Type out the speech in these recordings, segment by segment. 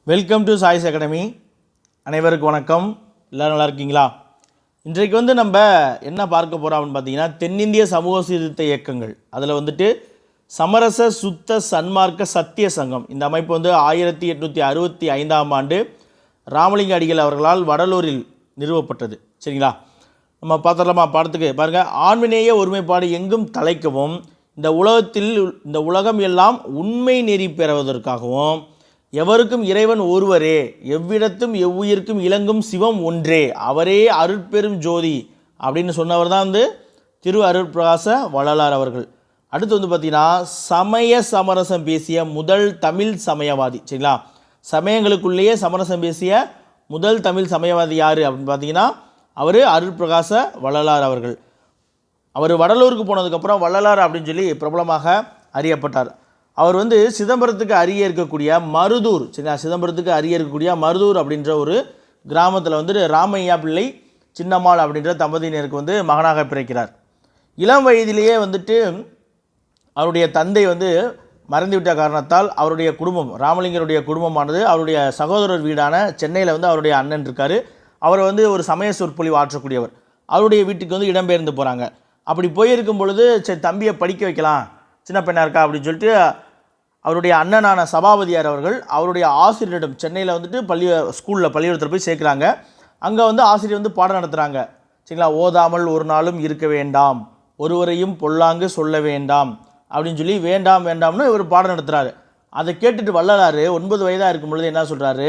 Welcome to choice academy. அனைவருக்கும் வணக்கம். எல்லோரும் நல்லா இருக்கீங்களா? இன்றைக்கு நம்ம என்ன பார்க்க போகிறோம் அப்படின்னு பார்த்தீங்கன்னா, தென்னிந்திய சமூக சீர்திருத்த இயக்கங்கள். அதில் சமரச சுத்த சன்மார்க்க சத்திய சங்கம். இந்த அமைப்பு 1865ஆம் ஆண்டு ராமலிங்க அடிகள் அவர்களால் வடலூரில் நிறுவப்பட்டது. சரிங்களா? நம்ம பார்த்துடலாமா பாடத்துக்கு? பாருங்கள். ஆண்மநேய ஒருமைப்பாடு எங்கும் தலைக்கவும், இந்த உலகம் எல்லாம் உண்மை நெறி பெறுவதற்காகவும், எவருக்கும் இறைவன் ஒருவரே, எவ்விடத்தும் எவ்வுயிர்க்கும் இலங்கும் சிவம் ஒன்றே, அவரே அருட்பெரும் ஜோதி அப்படின்னு சொன்னவர் தான் திரு அருட்பிரகாச வள்ளலார் அவர்கள். அடுத்து பார்த்தீங்கன்னா, சமய சமரசம் பேசிய முதல் தமிழ் சமயவாதி. சரிங்களா? சமயங்களுக்குள்ளேயே சமரசம் பேசிய முதல் தமிழ் சமயவாதி யார் அப்படின்னு பார்த்தீங்கன்னா, அவர் அருட்பிரகாச வள்ளலார் அவர்கள். அவர் வடலூருக்கு போனதுக்கப்புறம் வள்ளலார் அப்படின்னு சொல்லி பிரபலமாக அறியப்பட்டார். அவர் சிதம்பரத்துக்கு அருகே இருக்கக்கூடிய மருதூர், சரிங்களா, சிதம்பரத்துக்கு அருகே இருக்கக்கூடிய மருதூர் அப்படின்ற ஒரு கிராமத்தில் ராமையா பிள்ளை சின்னம்மாள் அப்படின்ற தம்பதியினருக்கு மகனாக பிறக்கிறார். இளம் வயதிலேயே அவருடைய தந்தை மறந்துவிட்ட காரணத்தால் அவருடைய குடும்பம், ராமலிங்கருடைய குடும்பமானது அவருடைய சகோதரர் வீடான சென்னையில் அவருடைய அண்ணன் இருக்கார். அவர் ஒரு சமய சொற்பொழிவு ஆற்றக்கூடியவர். அவருடைய வீட்டுக்கு இடம்பெயர்ந்து போகிறாங்க. அப்படி போயிருக்கும் பொழுது, சரி தம்பியை படிக்க வைக்கலாம், சின்ன பெண்ணாக இருக்கா அப்படின்னு சொல்லிட்டு அவருடைய அண்ணனான சபாபதியார் அவர்கள் அவருடைய ஆசிரியரிடம் சென்னையில் பள்ளிக்கூடத்தில் போய் சேர்க்குறாங்க. அங்கே ஆசிரியர் பாடம் நடத்துகிறாங்க. சரிங்களா? ஓதாமல் ஒரு நாளும் இருக்க வேண்டாம், ஒருவரையும் பொல்லாங்கு சொல்ல வேண்டாம் அப்படின்னு சொல்லி வேண்டாம்னு இவர் பாடம் நடத்துகிறாரு. அதை கேட்டுட்டு வள்ளலார் 9 வயதாக இருக்கும் பொழுது என்ன சொல்கிறாரு,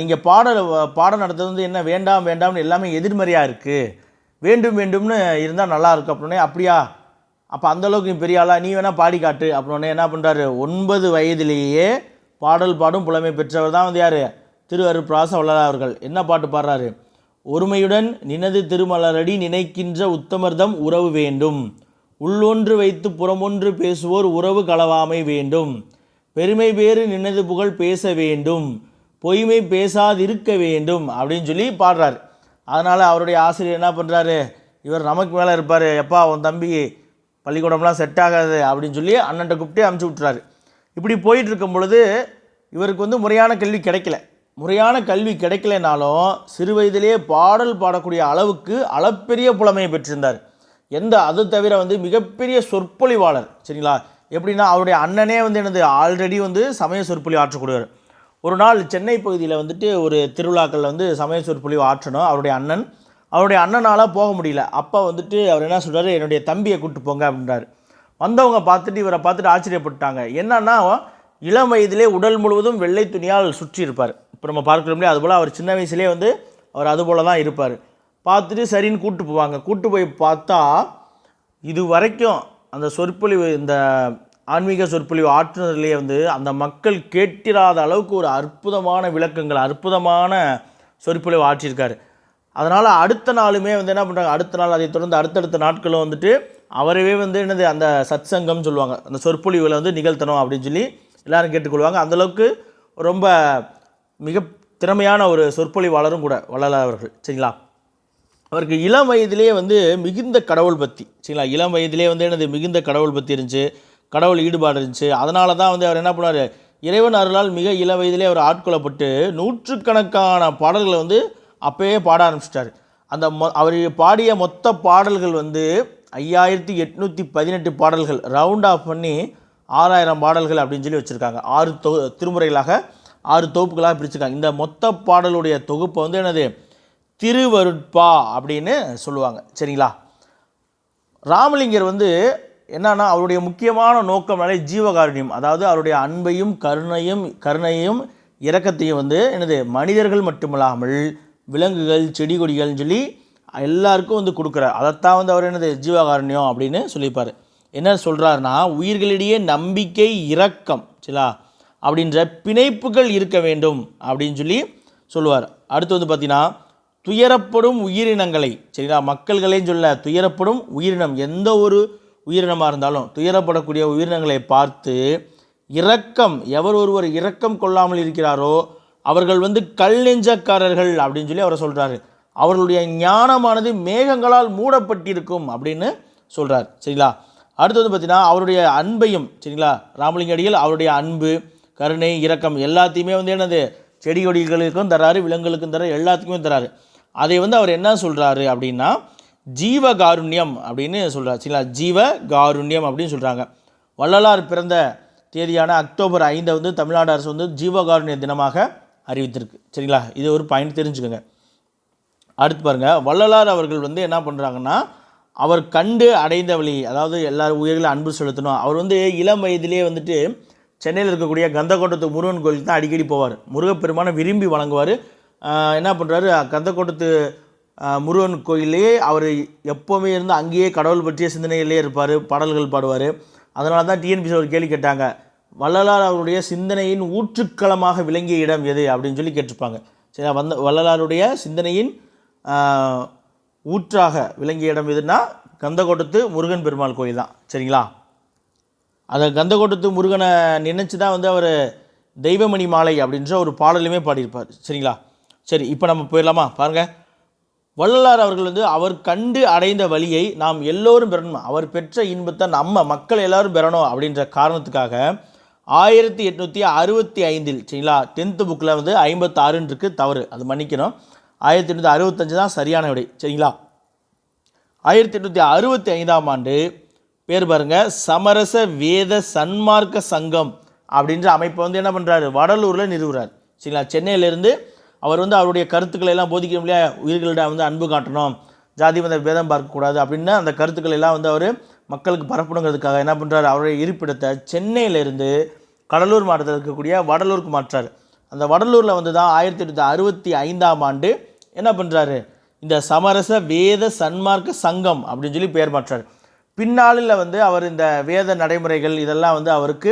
நீங்கள் பாடம் நடத்துறது என்ன வேண்டாம்னு எல்லாமே எதிர்மறையாக இருக்குது, வேண்டும்னு இருந்தால் நல்லா இருக்கும் அப்படின்னே. அப்படியா, அப்போ அந்தளவுக்கு நீ பெரிய ஆளா, நீ வேணால் பாடி காட்டு அப்படின்னே என்ன பண்ணுறாரு, 9 வயதிலேயே பாடல் பாடும் புலமை பெற்றவர் தான் யார், திரு அருட்பிரகாச வள்ளலார் அவர்கள். என்ன பாட்டு பாடுறாரு? ஒருமையுடன் நினது திருமலரடி நினைக்கின்ற உத்தமர்தம் உறவு வேண்டும், உள்ளொன்று வைத்து புறமொன்று பேசுவோர் உறவு களவாமை வேண்டும், பெருமை பேறு நினது புகழ் பேச வேண்டும், பொய்மை பேசாதிருக்க வேண்டும் அப்படின்னு சொல்லி பாடுறாரு. அதனால் அவருடைய ஆசிரியர் என்ன பண்ணுறாரு, இவர் நமக்கு மேலே இருப்பார், எப்பா உன் தம்பி பள்ளிக்கூடம்லாம் செட் ஆகாது அப்படின்னு சொல்லி அண்ணன்ட்ட கூப்பிட்டு அமுச்சு விட்டுறாரு. இப்படி போயிட்டுருக்கும் பொழுது இவருக்கு முறையான கல்வி கிடைக்கலைனாலும் சிறு வயதிலேயே பாடல் பாடக்கூடிய அளவுக்கு அளப்பெரிய புலமையை பெற்றிருந்தார். அது தவிர மிகப்பெரிய சொற்பொழிவாளர். சரிங்களா? எப்படின்னா, அவருடைய அண்ணனே ஆல்ரெடி சமய சொற்பொழிவு ஆற்றக்கூடியவர். ஒரு நாள் சென்னை பகுதியில் ஒரு திருவிழாக்களில் சமய சொற்பொழிவு ஆற்றணும். அவருடைய அண்ணனால் போக முடியல. அப்போ அவர் என்ன சொல்கிறாரு, என்னுடைய தம்பியை கூப்பிட்டு போங்க அப்படின்றாரு. வந்தவங்க இவரை பார்த்துட்டு ஆச்சரியப்பட்டாங்க. என்னன்னா, இளம் வயதிலே உடல் முழுவதும் வெள்ளை துணியால் சுற்றி இருப்பார். இப்போ நம்ம பார்க்க முடியாது. அதுபோல் அவர் சின்ன வயசுலேயே அவர் அதுபோல் தான் இருப்பார். பார்த்துட்டு சரின்னு கூப்பிட்டு போவாங்க. கூப்பிட்டு போய் பார்த்தா, இது வரைக்கும் அந்த சொற்பொழிவு, இந்த ஆன்மீக சொற்பொழிவு ஆற்றுனதுலேயே அந்த மக்கள் கேட்டிராத அளவுக்கு ஒரு அற்புதமான விளக்கங்கள், அற்புதமான சொற்பொழிவு ஆற்றியிருக்காரு. அதனால் அடுத்த நாளுமே என்ன பண்ணுறாங்க, அடுத்த நாள் அதை தொடர்ந்து அடுத்தடுத்த நாட்களும் அவரவே அந்த சத் சங்கம் சொல்லுவாங்க, அந்த சொற்பொழிவில் நிகழ்த்தணும் அப்படின்னு சொல்லி எல்லோரும் கேட்டுக்கொள்வாங்க. அந்தளவுக்கு ரொம்ப மிக திறமையான ஒரு சொற்பொழிவாளரும் கூட வள்ளலார் அவர்கள். சரிங்களா? அவருக்கு இளம் வயதிலே மிகுந்த கடவுள் பக்தி. சரிங்களா? இளம் வயதிலே மிகுந்த கடவுள் பக்தி இருந்துச்சு, கடவுள் ஈடுபாடு இருந்துச்சு. அதனால தான் அவர் என்ன பண்ணார், இறைவன் அருளால் மிக இளம் வயதிலே அவர் ஆட்கொள்ளப்பட்டு நூற்றுக்கணக்கான பாடல்களை அப்போயே பாட ஆரம்பிச்சிட்டார். அவர் பாடிய மொத்த பாடல்கள் 5818 பாடல்கள், ரவுண்ட் ஆஃப் பண்ணி 6000 பாடல்கள் அப்படின்னு சொல்லி வச்சுருக்காங்க. 6 திருமுறைகளாக 6 தொகுப்புகளாக பிரிச்சுருக்காங்க. இந்த மொத்த பாடலுடைய தொகுப்பை என்னது, திருவருட்பா அப்படின்னு சொல்லுவாங்க. சரிங்களா? ராமலிங்கர் என்னன்னா, அவருடைய முக்கியமான நோக்கம்னாலே ஜீவகாருண்யம், அதாவது அவருடைய அன்பையும் கருணையும் இரக்கத்தையும் மனிதர்கள் மட்டுமில்லாமல் விலங்குகள், செடி கொடிகள்னு சொல்லி எல்லாருக்கும் கொடுக்குறார். அதைத்தான் அவர் ஜீவகாருண்யம் அப்படின்னு சொல்லியிருப்பார். என்ன சொல்கிறாருன்னா, உயிர்களிடையே நம்பிக்கை, இரக்கம், சரிங்களா, அப்படின்ற பிணைப்புகள் இருக்க வேண்டும் அப்படின்னு சொல்லி சொல்லுவார். அடுத்து பார்த்திங்கன்னா, துயரப்படும் உயிரினங்களை, சரிங்களா, மக்கள்களையும் சொல்ல, துயரப்படும் உயிரினம், எந்த ஒரு உயிரினமாக இருந்தாலும் துயரப்படக்கூடிய உயிரினங்களை பார்த்து இரக்கம், எவர் ஒருவர் இரக்கம் கொள்ளாமல் இருக்கிறாரோ அவர்கள் கல் நெஞ்சக்காரர்கள் அப்படின்னு சொல்லி அவரை சொல்கிறாரு. அவர்களுடைய ஞானமானது மேகங்களால் மூடப்பட்டிருக்கும் அப்படின்னு சொல்கிறார். சரிங்களா? அடுத்து பார்த்திங்கன்னா, அவருடைய அன்பையும், சரிங்களா, ராமலிங்க அடிகள் அவருடைய அன்பு, கருணை, இரக்கம் எல்லாத்தையுமே என்னது செடி கொடிகளுக்கும் தராரு, விலங்குகளுக்கும் தராரு, எல்லாத்துக்குமே தராரு. அதை வந்து அவர் என்ன சொல்கிறாரு அப்படின்னா ஜீவகாருண்யம் அப்படின்னு சொல்கிறார். சரிங்களா, ஜீவகாருண்யம் அப்படின்னு சொல்கிறாங்க. வள்ளலார் பிறந்த தேதியான அக்டோபர் 5 வந்து தமிழ்நாடு அரசு வந்து ஜீவகாருண்ய தினமாக அறிவித்திருக்கு. சரிங்களா, இது ஒரு பாயிண்ட் தெரிஞ்சுக்கோங்க. அடுத்து பாருங்கள், வள்ளலார் அவர்கள் வந்து என்ன பண்ணுறாங்கன்னா அவர் கண்டு அடைந்த வழி, அதாவது எல்லாரும் உயிர்களை அன்பு செலுத்தணும். அவர் வந்து இளம் வயதிலே வந்துட்டு சென்னையில் இருக்கக்கூடிய கந்தக்கோட்டத்து முருகன் கோயிலுக்கு தான் அடிக்கடி போவார். முருகப்பெருமானை விரும்பி வணங்குவார். என்ன பண்ணுறாரு, கந்தக்கோட்டத்து முருகன் கோயிலே அவர் எப்போவுமே இருந்து அங்கேயே கடவுள் பற்றிய சிந்தனையிலே இருப்பார், பாடல்கள் பாடுவார். அதனால தான் டிஎன்பிசி ஒரு கேள்வி கேட்டாங்க, வள்ளலார் அவருடைய சிந்தனையின் ஊற்றுக்களமாக விளங்கிய இடம் எது அப்படின்னு சொல்லி கேட்டிருப்பாங்க. சரி, வள்ளலாருடைய சிந்தனையின் ஊற்றாக விளங்கிய இடம் எதுன்னா கந்தக்கோட்டத்து முருகன் பெருமாள் கோயில் தான். சரிங்களா, அதை கந்தக்கோட்டத்து முருகனை நினைச்சு தான் வந்து அவர் தெய்வமணி மாலை அப்படின்ற ஒரு பாடலுமே பாடியிருப்பார். சரிங்களா, சரி இப்போ நம்ம போயிடலாமா? பாருங்கள், வள்ளலார் அவர்கள் வந்து அவர் கண்டு அடைந்த வழியை நாம் எல்லோரும் பெறணும், அவர் பெற்ற இன்பத்தை நம்ம மக்கள் எல்லோரும் பெறணும் அப்படின்ற காரணத்துக்காக 1865 சரிங்களா, 10th புக்கில் வந்து 56 இருக்கு, தவறு, அது மன்னிக்கணும். 1865 தான் சரியான விடை. சரிங்களா, 1865ஆம் ஆண்டு பேர் பாருங்கள், சமரச வேத சன்மார்க்க சங்கம் அப்படின்ற அமைப்பை வந்து என்ன பண்ணுறாரு, வடலூரில் நிறுவுறார். சரிங்களா, சென்னையிலேருந்து அவர் வந்து அவருடைய கருத்துக்களை எல்லாம் போதிக்கணும் இல்லையா, உயிர்களிடம் வந்து அன்பு காட்டணும், ஜாதி மத பேதம் பார்க்கக்கூடாது அப்படின்னு அந்த கருத்துக்களை எல்லாம் வந்து அவர் மக்களுக்கு பரப்பணுங்கிறதுக்காக என்ன பண்ணுறாரு, அவருடைய இருப்பிடத்தை சென்னையிலேருந்து கடலூர் மாவட்டத்தில் இருக்கக்கூடிய வடலூருக்கு மாற்றார். அந்த வடலூரில் வந்து தான் 1865ஆம் ஆண்டு என்ன பண்ணுறாரு, இந்த சமரச வேத சன்மார்க்க சங்கம் அப்படின்னு சொல்லி பெயர் மாற்றார். பின்னாளில் வந்து அவர் இந்த வேத நடைமுறைகள் இதெல்லாம் வந்து அவருக்கு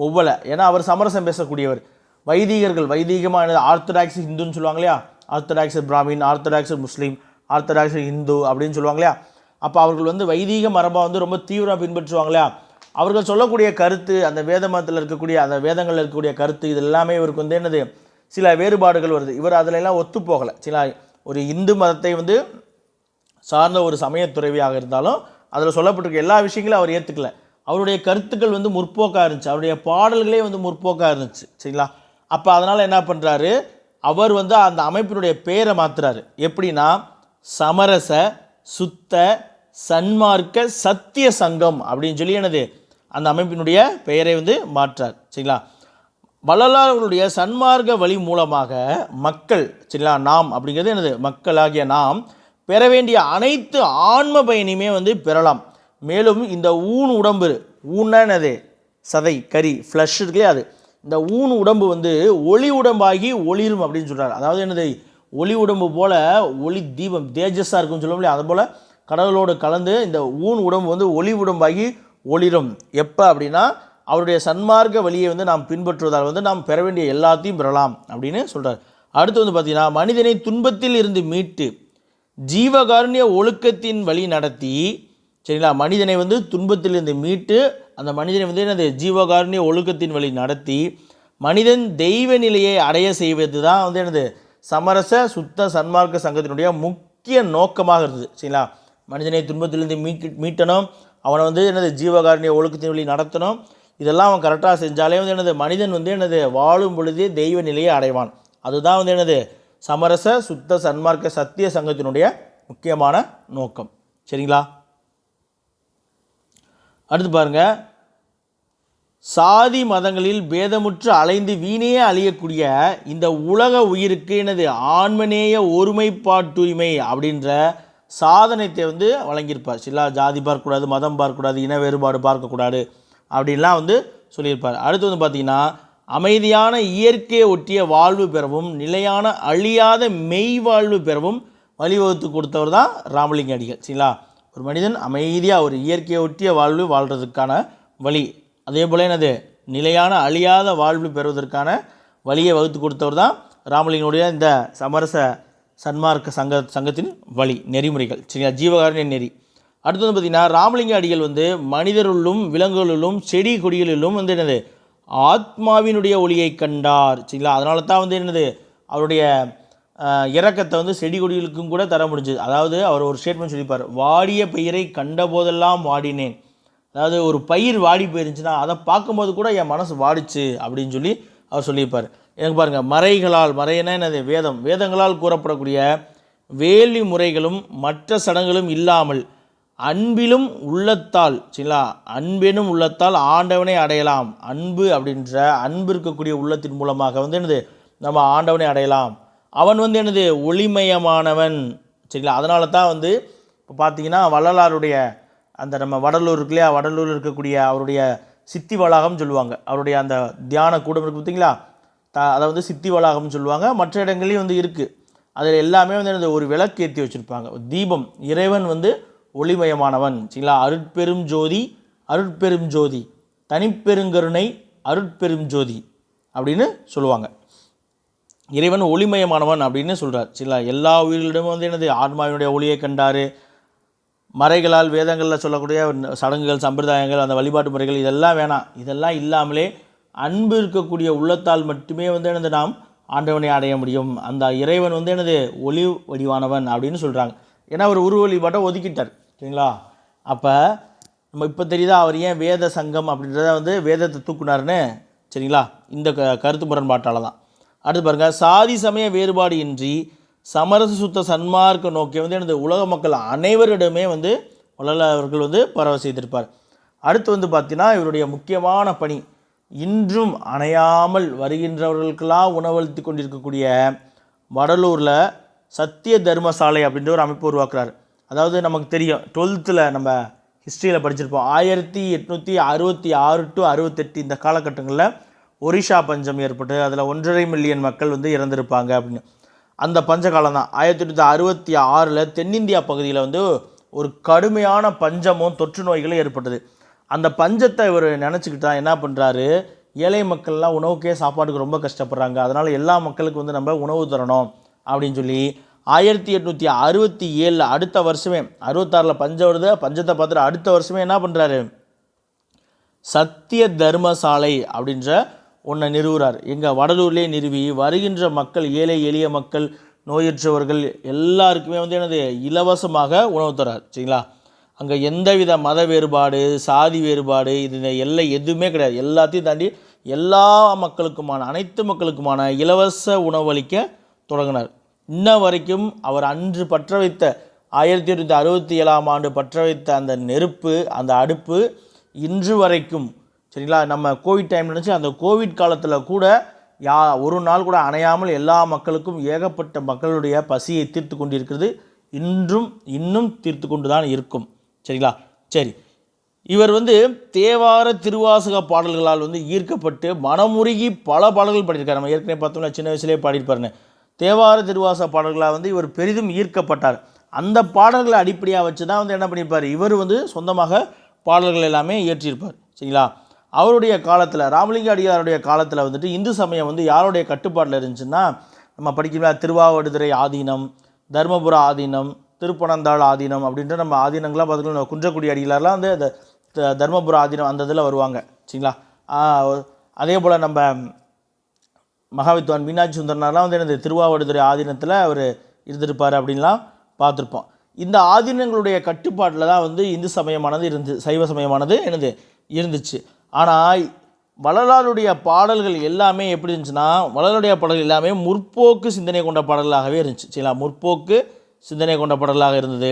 ஒவ்வொல, ஏன்னா அவர் சமரசம் பேசக்கூடியவர். வைதிகர்கள், வைதிகமாக ஆர்த்தடாக்ஸ் ஹிந்துன்னு சொல்லுவாங்க இல்லையா, ஆர்த்தடாக்ஸ் பிராமின், ஆர்த்தடாக்ஸ் முஸ்லீம், ஆர்த்தடாக்ஸ் ஹிந்து அப்படின்னு சொல்லுவாங்க இல்லையா. அப்போ அவர்கள் வந்து வைதிக மரபை வந்து ரொம்ப தீவிரமாக பின்பற்றுவாங்க இல்லையா. அவர்கள் சொல்லக்கூடிய கருத்து, அந்த வேத மதத்தில் இருக்கக்கூடிய அந்த வேதங்களில் இருக்கக்கூடிய கருத்து, இது எல்லாமே இவருக்கு வந்து என்னது, சில வேறுபாடுகள் வருது. இவர் அதில் எல்லாம் ஒத்து போகலை. சில ஒரு இந்து மதத்தை வந்து சார்ந்த ஒரு சமயத்துறவியாக இருந்தாலும் அதில் சொல்லப்பட்டிருக்க எல்லா விஷயங்களும் அவர் ஏற்றுக்கல. அவருடைய கருத்துக்கள் வந்து முற்போக்காக இருந்துச்சு, அவருடைய பாடல்களே வந்து முற்போக்காக இருந்துச்சு. சரிங்களா, அப்போ அதனால் என்ன பண்ணுறாரு, அவர் வந்து அந்த அமைப்பினுடைய பெயரை மாற்றுறாரு. எப்படின்னா சமரச சுத்த சன்மார்க்க சத்திய சங்கம் அப்படின்னு சொல்லி என்னது அந்த அமைப்பினுடைய பெயரை வந்து மாற்றார். சரிங்களா, வள்ளலார்களுடைய சன்மார்க்க வழி மூலமாக மக்கள், சரிங்களா, நாம் அப்படிங்கிறது என்னது, மக்களாகிய நாம் பெற வேண்டிய அனைத்து ஆன்ம பயனையுமே வந்து பெறலாம். மேலும் இந்த ஊன் உடம்பு, ஊனது சதை கறி ஃப்ளஷ் இருக்குல்லையே, அது இந்த ஊன் உடம்பு வந்து ஒளி உடம்பாகி ஒளிரும் அப்படின்னு சொல்கிறார். அதாவது என்னது, ஒளி உடம்பு போல் ஒளி தீபம் தேஜஸாக இருக்குன்னு சொல்ல முடியாது, அதுபோல் கடவுளோடு கலந்து இந்த ஊன் உடம்பு வந்து ஒளி உடம்பாகி ஒளிரும். எப்போ அப்படின்னா அவருடைய சன்மார்க்க வழியை வந்து நாம் பின்பற்றுவதால் வந்து நாம் பெற வேண்டிய எல்லாத்தையும் பெறலாம் அப்படின்னு சொல்கிறார். அடுத்து வந்து பார்த்திங்கன்னா, மனிதனை துன்பத்தில் இருந்து மீட்டு ஜீவகாருண்ய ஒழுக்கத்தின் வழி நடத்தி, சரிங்களா, மனிதனை வந்து துன்பத்திலிருந்து மீட்டு அந்த மனிதனை வந்து என்னது ஜீவகாருண்ய ஒழுக்கத்தின் வழி நடத்தி மனிதன் தெய்வ நிலையை அடைய செய்வது தான் வந்து என்னது சமரச சுத்த சன்மார்க்க சங்கத்தினுடைய முக்கிய நோக்கமாக இருந்தது. சரிங்களா, மனிதனை துன்பத்திலிருந்து மீட்டணும், அவனை வந்து என்னது ஜீவகாருண்ய ஒழுக்கத்தின் வழி நடத்தணும். இதெல்லாம் அவன் கரெக்டாக செஞ்சாலே வந்து என்னது மனிதன் வந்து என்னது வாழும் பொழுதே தெய்வ நிலையை அடைவான். அதுதான் வந்து என்னது சமரச சுத்த சன்மார்க்க சத்திய சங்கத்தினுடைய முக்கியமான நோக்கம். சரிங்களா, அடுத்து பாருங்க, சாதி மதங்களில் பேதமுற்று அலைந்து வீணே அழியக்கூடிய இந்த உலக உயிருக்கு என்னது ஆன்மநேய ஒருமைப்பாட்டுரிமை அப்படின்ற சாதனத்தை வந்து வழங்கியிருப்பார். சரிங்களா, ஜாதி பார்க்கக்கூடாது, மதம் பார்க்கக்கூடாது, இன வேறுபாடு பார்க்கக்கூடாது அப்படின்லாம் வந்து சொல்லியிருப்பார். அடுத்து வந்து பார்த்திங்கன்னா, அமைதியான இயற்கையை ஒட்டிய வாழ்வு பெறவும் நிலையான அழியாத மெய் வாழ்வு பெறவும் வழிவகுத்து கொடுத்தவர் தான் ராமலிங்க அடிகள். சரிங்களா, ஒரு மனிதன் அமைதியாக ஒரு இயற்கையை ஒட்டிய வாழ்வு வாழ்கிறதுக்கான வழி, அதே போல் என்னது நிலையான அழியாத வாழ்வு பெறுவதற்கான வழியை வகுத்து கொடுத்தவர் தான் ராமலிங்கனுடைய இந்த சமரச சன்மார்க்க சங்கத்தின் வழி நெறிமுறைகள். சரிங்களா, ஜீவகாருண்ய நெறி. அடுத்து வந்து பார்த்திங்கன்னா, ராமலிங்க அடிகள் வந்து மனிதருள்ளும் விலங்குகளிலும் செடி கொடிகளிலும் வந்து என்னது ஆத்மாவினுடைய ஒளியை கண்டார். சரிங்களா, அதனால தான் வந்து என்னது அவருடைய இரக்கத்தை வந்து செடி கொடிகளுக்கும் கூட தர முடிஞ்சது. அதாவது அவர் ஒரு ஸ்டேட்மெண்ட் சொல்லியிருப்பார், வாடிய பயிரை கண்ட போதெல்லாம் வாடினேன். அதாவது ஒரு பயிர் வாடி போயிருந்துச்சுன்னா அதை பார்க்கும்போது கூட என் மனசு வாடிச்சு அப்படின்னு சொல்லி அவர் சொல்லியிருப்பார். எனக்கு பாருங்கள், மறைகளால், மறைனா என்னது, வேதம், வேதங்களால் கூறப்படக்கூடிய வேள்வி முறைகளும் மற்ற சடங்குகளும் இல்லாமல் அன்பிலும் உள்ளத்தால், சரிங்களா, அன்பெனும் உள்ளத்தால் ஆண்டவனை அடையலாம். அன்பு அப்படின்ற அன்பு இருக்கக்கூடிய உள்ளத்தின் மூலமாக வந்து என்னது, நம்ம ஆண்டவனை அடையலாம். அவன் வந்து என்னது, ஒளிமயமானவன். சரிங்களா, அதனால தான் வந்து இப்போ பார்த்தீங்கன்னா வள்ளலாருடைய அந்த நம்ம வடலூர் இருக்கு இல்லையா, வடலூர் இருக்கக்கூடிய அவருடைய சித்தி வளாகம் சொல்லுவாங்க. அவருடைய அந்த தியான கூடம் இருக்குது பார்த்தீங்களா, அதை வந்து சித்தி வளாகம்னு சொல்லுவாங்க. மற்ற இடங்கள்லையும் வந்து இருக்குது. அதில் எல்லாமே வந்து என்னது, ஒரு விளக்கு ஏற்றி வச்சுருப்பாங்க, தீபம். இறைவன் வந்து ஒளிமயமானவன். சரிங்களா, அருட்பெரும் ஜோதி, அருட்பெரும் ஜோதி, தனிப்பெருங்கருணை, அருட்பெரும் ஜோதி அப்படின்னு சொல்லுவாங்க. இறைவன் ஒளிமயமானவன் அப்படின்னு சொல்கிறார். சரிங்களா, எல்லா உயிர்களிடமும் வந்து என்னது, ஆன்மாவினுடைய ஒளியை கண்டார். மறைகளால், வேதங்களில் சொல்லக்கூடிய சடங்குகள், சம்பிரதாயங்கள், அந்த வழிபாட்டு முறைகள் இதெல்லாம் வேணாம். இதெல்லாம் இல்லாமலே அன்பு இருக்கக்கூடிய உள்ளத்தால் மட்டுமே வந்து என்னது, நாம் ஆண்டவனை அடைய முடியும். அந்த இறைவன் வந்து என்னது, ஒளி வடிவானவன் அப்படின்னு சொல்கிறாங்க. ஏன்னா அவர் உருவ வழிபாட்டை ஒதுக்கிட்டார். சரிங்களா, அப்போ நம்ம இப்போ தெரியுதா அவர் ஏன் வேத சங்கம் அப்படின்றத வந்து வேதத்தை தூக்குனாருன்னு. சரிங்களா, இந்த கருத்து முரண்பாட்டால் தான். அடுத்து பாருங்கள், சாதி சமய வேறுபாடு இன்றி சமரச சுத்த சன்மார்க்க நோக்கி வந்து எனது உலக மக்கள் அனைவரிடமே வந்து வள்ளலார்கள் வந்து பரவ செய்திருப்பார். அடுத்து வந்து பார்த்தீங்கன்னா இவருடைய முக்கியமான பணி, இன்றும் அணையாமல் வருகின்றவர்களுக்கெல்லாம் உணவளித்து கொண்டிருக்கக்கூடிய வடலூரில் சத்திய தர்மசாலை அப்படின்ற ஒரு அமைப்பு உருவாக்குறாரு. அதாவது நமக்கு தெரியும், 12th நம்ம ஹிஸ்ட்ரியில் படிச்சிருப்போம், 1866 to 68 இந்த காலகட்டங்களில் ஒரிஷா பஞ்சம் ஏற்பட்டு அதில் 1.5 மில்லியன் மக்கள் வந்து இறந்திருப்பாங்க அப்படின்னு. அந்த பஞ்ச காலம் தான் 1866 தென்னிந்தியா பகுதியில் வந்து ஒரு கடுமையான பஞ்சமும் தொற்று நோய்களும் ஏற்பட்டது. அந்த பஞ்சத்தை இவர் நினச்சிக்கிட்டா என்ன பண்ணுறாரு, ஏழை மக்கள்லாம் உணவுக்கே சாப்பாட்டுக்கு ரொம்ப கஷ்டப்படுறாங்க, அதனால் எல்லா மக்களுக்கு வந்து நம்ம உணவு தரணும் அப்படின்னு சொல்லி 1867 அடுத்த வருஷமே, 66 பஞ்சம் வருது, பஞ்சத்தை பார்த்துட்டு அடுத்த வருஷமே என்ன பண்ணுறாரு, சத்திய தர்மசாலை அப்படின்ற ஒன்றை நிறுவுறார். எங்கள் வடலூர்லேயே நிறுவி வருகின்ற மக்கள், ஏழை எளிய மக்கள், நோயற்றவர்கள் எல்லாருக்குமே வந்து எனது இலவசமாக உணவு தரார். சரிங்களா, அங்கே எந்தவித மத வேறுபாடு, சாதி வேறுபாடு, இது எல்லை எதுவுமே கிடையாது. எல்லாத்தையும் தாண்டி எல்லா மக்களுக்குமான, அனைத்து மக்களுக்குமான இலவச உணவளிக்க தொடங்கினார். இன்ன வரைக்கும் அவர் அன்று பற்ற வைத்த 1867 பற்ற வைத்த அந்த நெருப்பு, அந்த அடுப்பு இன்று வரைக்கும், சரிங்களா, நம்ம கோவிட் டைம் நினச்சி அந்த கோவிட் காலத்தில் கூட ஒரு நாள் கூட அணையாமல் எல்லா மக்களுக்கும், ஏகப்பட்ட மக்களுடைய பசியை தீர்த்து கொண்டிருக்கிறது. இன்னும் தீர்த்து கொண்டு தான் இருக்கும். சரிங்களா, சரி, இவர் வந்து தேவார திருவாசக பாடல்களால் வந்து ஈர்க்கப்பட்டு மனமுருகி பல பாடல்கள் பாடியிருக்கார். நம்ம ஏற்கனவே பார்த்தோம்னா சின்ன வயசுலேயே பாடியிருப்பாருன்னு. தேவார திருவாசக பாடல்களாக வந்து இவர் பெரிதும் ஈர்க்கப்பட்டார். அந்த பாடல்களை அடிப்படையாக வச்சு தான் வந்து என்ன பண்ணியிருப்பார், இவர் வந்து சொந்தமாக பாடல்கள் எல்லாமே இயற்றியிருப்பார். சரிங்களா, அவருடைய காலத்தில், ராமலிங்க அடிகளாருடைய காலத்தில் வந்துட்டு இந்து சமயம் வந்து யாருடைய கட்டுப்பாட்டில் இருந்துச்சுன்னா, நம்ம படிக்கலாம் திருவாவடுதுறை ஆதீனம், தர்மபுர ஆதீனம், திருப்பனந்தாள் ஆதீனம் அப்படின்ற நம்ம ஆதீனங்களாக பார்த்துக்கலாம். குன்றக்குடி அடிகளார்லாம் வந்து அந்த தர்மபுர ஆதீனம் அந்த இதில் வருவாங்க. சரிங்களா, அதே போல் நம்ம மகாவித்வான் மீனாட்சி சுந்தரனார்லாம் வந்து எனது திருவாவடுதுறை ஆதீனத்தில் அவர் இருந்திருப்பார் அப்படின்லாம் பார்த்துருப்போம். இந்த ஆதீனங்களுடைய கட்டுப்பாட்டில் தான் வந்து இந்து சமயமானது சைவ சமயமானது இருந்துச்சு. ஆனால் வள்ளலாருடைய பாடல்கள் எல்லாமே எப்படி இருந்துச்சுன்னா, வள்ளலாருடைய பாடல்கள் எல்லாமே முற்போக்கு சிந்தனை கொண்ட பாடல்களாகவே இருந்துச்சு. சரிங்களா, முற்போக்கு சிந்தனை கொண்ட பாடல்களாக இருந்தது.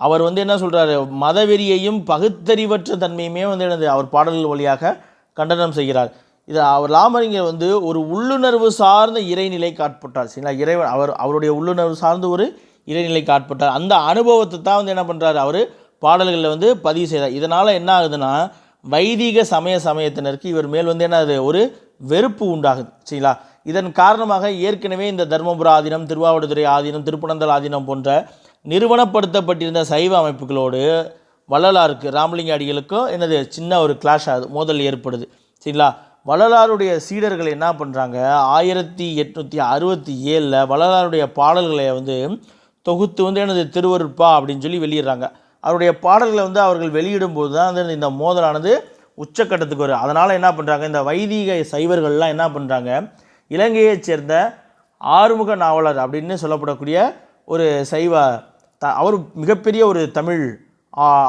அவர் வந்து என்ன சொல்கிறாரு, மதவெறியையும் பகுத்தறிவற்ற தன்மையுமே வந்து அவர் பாடல்கள் வழியாக கண்டனம் செய்கிறார். இது அவர் ராமலிங்கர் வந்து ஒரு உள்ளுணர்வு சார்ந்த இறைநிலை காட்பட்டார். சரிங்களா, இறைவன் அவருடைய உள்ளுணர்வு சார்ந்த ஒரு இறைநிலை காட்பட்டார். அந்த அனுபவத்தை தான் வந்து என்ன பண்ணுறாரு, அவர் பாடல்களில் வந்து பதிவு செய்தார். இதனால் என்ன ஆகுதுன்னா, வைதிக சமயத்தினருக்கு இவர் மேல் வந்து என்ன ஆகுது, ஒரு வெறுப்பு உண்டாகுது. சரிங்களா, இதன் காரணமாக ஏற்கனவே இந்த தர்மபுர ஆதீனம், திருவாவடுதுறை ஆதீனம், திருப்பனந்தாள் ஆதீனம் போன்ற நிறுவனப்படுத்தப்பட்டிருந்த சைவ அமைப்புகளோடு வள்ளலாருக்கு, ராமலிங்க அடிகளுக்கும் சின்ன ஒரு கிளாஷ் ஆகுது, மோதல் ஏற்படுது. சரிங்களா, வள்ளலாருடைய சீடர்கள் என்ன பண்ணுறாங்க, 1867 வள்ளலாருடைய பாடல்களை வந்து தொகுத்து வந்து திருவருட்பா அப்படின்னு சொல்லி வெளியிடுறாங்க. அவருடைய பாடல்களை வந்து அவர்கள் வெளியிடும்போது தான் வந்து இந்த மோதலானது உச்சக்கட்டத்துக்கு வரும். அதனால் என்ன பண்ணுறாங்க, இந்த வைதிக சைவர்கள்லாம் என்ன பண்ணுறாங்க, இலங்கையைச் சேர்ந்த ஆறுமுக நாவலர் அப்படின்னு சொல்லப்படக்கூடிய ஒரு சைவ அவர் மிகப்பெரிய ஒரு தமிழ்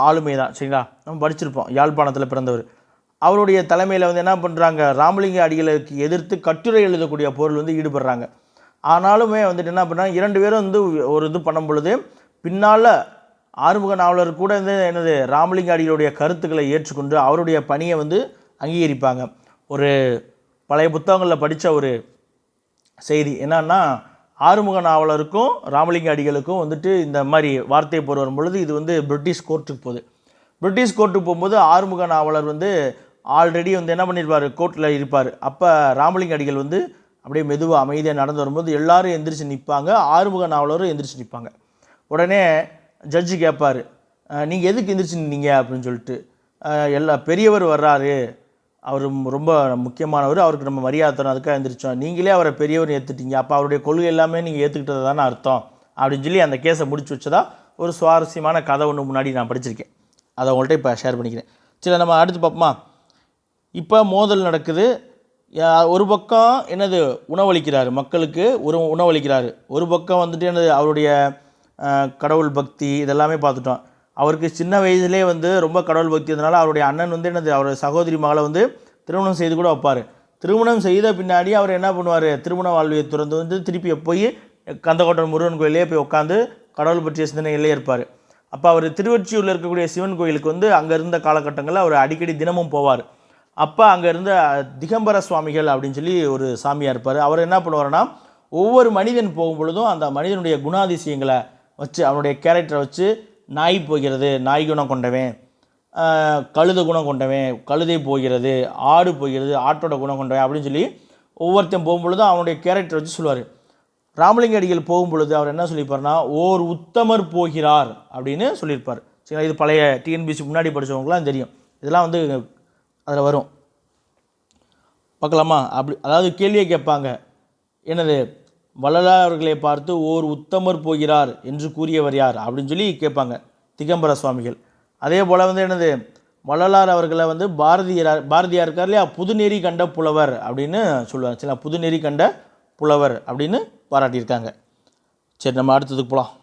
ஆளுமை தான். சரிங்களா, நம்ம படிச்சிருப்போம், யாழ்ப்பாணத்தில் பிறந்தவர். அவருடைய தலைமையில் வந்து என்ன பண்ணுறாங்க, ராமலிங்க அடிகளுக்கு எதிர்த்து கட்டுரை எழுதக்கூடிய பொருள் வந்து ஈடுபடுறாங்க. ஆனாலுமே வந்துட்டு என்ன பண்ணுறாங்க, 2 பேரும் வந்து ஒரு இது பண்ணும் பொழுது பின்னால் ஆறுமுக நாவலர் கூட வந்து என்னது ராமலிங்க அடிகளுடைய கருத்துக்களை ஏற்றுக்கொண்டு அவருடைய பணியை வந்து அங்கீகரிப்பாங்க. ஒரு பழைய புத்தகங்களில் படித்த ஒரு செய்தி என்னன்னா, ஆறுமுக நாவலருக்கும் ராமலிங்க அடிகளுக்கும் வந்துட்டு இந்த மாதிரி வார்த்தை போர் வரும் பொழுது இது வந்து பிரிட்டிஷ் கோர்ட்டுக்கு போகுது. பிரிட்டிஷ் கோர்ட்டுக்கு போகும்போது ஆறுமுக நாவலர் வந்து ஆல்ரெடி வந்து என்ன பண்ணியிருப்பார், கோர்ட்டில் இருப்பார். அப்போ ராமலிங்க அடிகள் வந்து அப்படியே மெதுவாக அமைதியாக நடந்து வரும்போது எல்லாரும் எந்திரிச்சு நிற்பாங்க, ஆறுமுக நாவலரும் எந்திரிச்சு நிற்பாங்க. உடனே ஜட்ஜு கேட்பார், நீங்கள் எதுக்கு எந்திரிச்சு நின்னீங்க அப்படின்னு சொல்லிட்டு. எல்லா பெரியவர் வர்றாரு, அவர் ரொம்ப முக்கியமானவர், அவருக்கு நம்ம மரியாதை தரணும், அதுக்காக எந்திரிச்சோம். நீங்களே அவரை பெரியவர் ஏற்றுட்டீங்க, அப்போ அவருடைய கொள்கை எல்லாமே நீங்கள் ஏற்றுக்கிட்டது தானே அர்த்தம் அப்படின்னு சொல்லி அந்த கேஸை முடிச்சு வச்சதா ஒரு சுவாரஸ்யமான கதை ஒன்று முன்னாடி நான் படிச்சிருக்கேன். அதை உங்கள்கிட்ட இப்போ ஷேர் பண்ணிக்கிறேன். சரி, நம்ம அடுத்து பார்ப்போமா. இப்போ மோதல் நடக்குது. ஒரு பக்கம் என்னது உணவளிக்கிறாரு, மக்களுக்கு ஒரு உணவளிக்கிறாரு. ஒரு பக்கம் வந்துட்டு என்னது அவருடைய கடவுள் பக்தி இதெல்லாமே பார்த்துட்டோம். அவருக்கு சின்ன வயசுலேயே வந்து ரொம்ப கடவுள் பக்தி இருந்தனால அவருடைய அண்ணன் வந்து என்னது அவருடைய சகோதரி மகளை வந்து திருமணம் செய்து கூட வைப்பார். திருமணம் செய்த பின்னாடி அவர் என்ன பண்ணுவார், திருமண வாழ்வியை துறந்து வந்து திருப்பி போய் கந்தக்கோட்டை முருகன் கோயிலே போய் உட்காந்து கடவுள் பற்றிய சிந்தனையிலே இருப்பார். அப்போ அவர் திருவொற்றியூரில் இருக்கக்கூடிய சிவன் கோயிலுக்கு வந்து அங்கே இருந்த காலகட்டங்களில் அவர் அடிக்கடி தினமும் போவார். அப்போ அங்கே இருந்த திகம்பர சுவாமிகள் அப்படின்னு சொல்லி ஒரு சாமியார் இருப்பார். அவர் என்ன பண்ணுவார்னா, ஒவ்வொரு மனிதன் போகும் பொழுதும் அந்த மனிதனுடைய குணாதிசயங்களை வச்சு அவனுடைய கேரக்டரை வச்சு, நாய் போகிறது நாய் குணம் கொண்டவன், கழுத குணம் கொண்டவன் கழுதை போகிறது, ஆடு போகிறது ஆட்டோட குணம் கொண்டவன் அப்படின்னு சொல்லி ஒவ்வொருத்தையும் போகும்பொழுதும் அவனுடைய கேரக்டரை வச்சு சொல்லுவார். ராமலிங்க அடிகள் போகும்பொழுது அவர் என்ன சொல்லியிருப்பார்னா, ஓர் உத்தமர் போகிறார் அப்படின்னு சொல்லியிருப்பார். சரிங்களா, இது பழைய டிஎன்பிசி முன்னாடி படித்தவங்களாம் தெரியும். இதெல்லாம் வந்து அதில் வரும், பார்க்கலாமா. அப்படி அதாவது கேள்வியை கேட்பாங்க, என்னது வள்ளலார் அவர்களை பார்த்து ஓர் உத்தமர் போகிறார் என்று கூறியவர் யார் அப்படின்னு சொல்லி கேட்பாங்க திகம்பர சுவாமிகள். அதே போல் வந்து என்னது வள்ளலார் அவர்களை வந்து பாரதியார் இருக்கார் இல்லையா, புதுநெறி கண்ட புலவர் அப்படின்னு சொல்லுவாங்க. சரி, புதுநெறி கண்ட புலவர் அப்படின்னு பாராட்டியிருக்காங்க. சரி, நம்ம அடுத்ததுக்கு போகலாம்.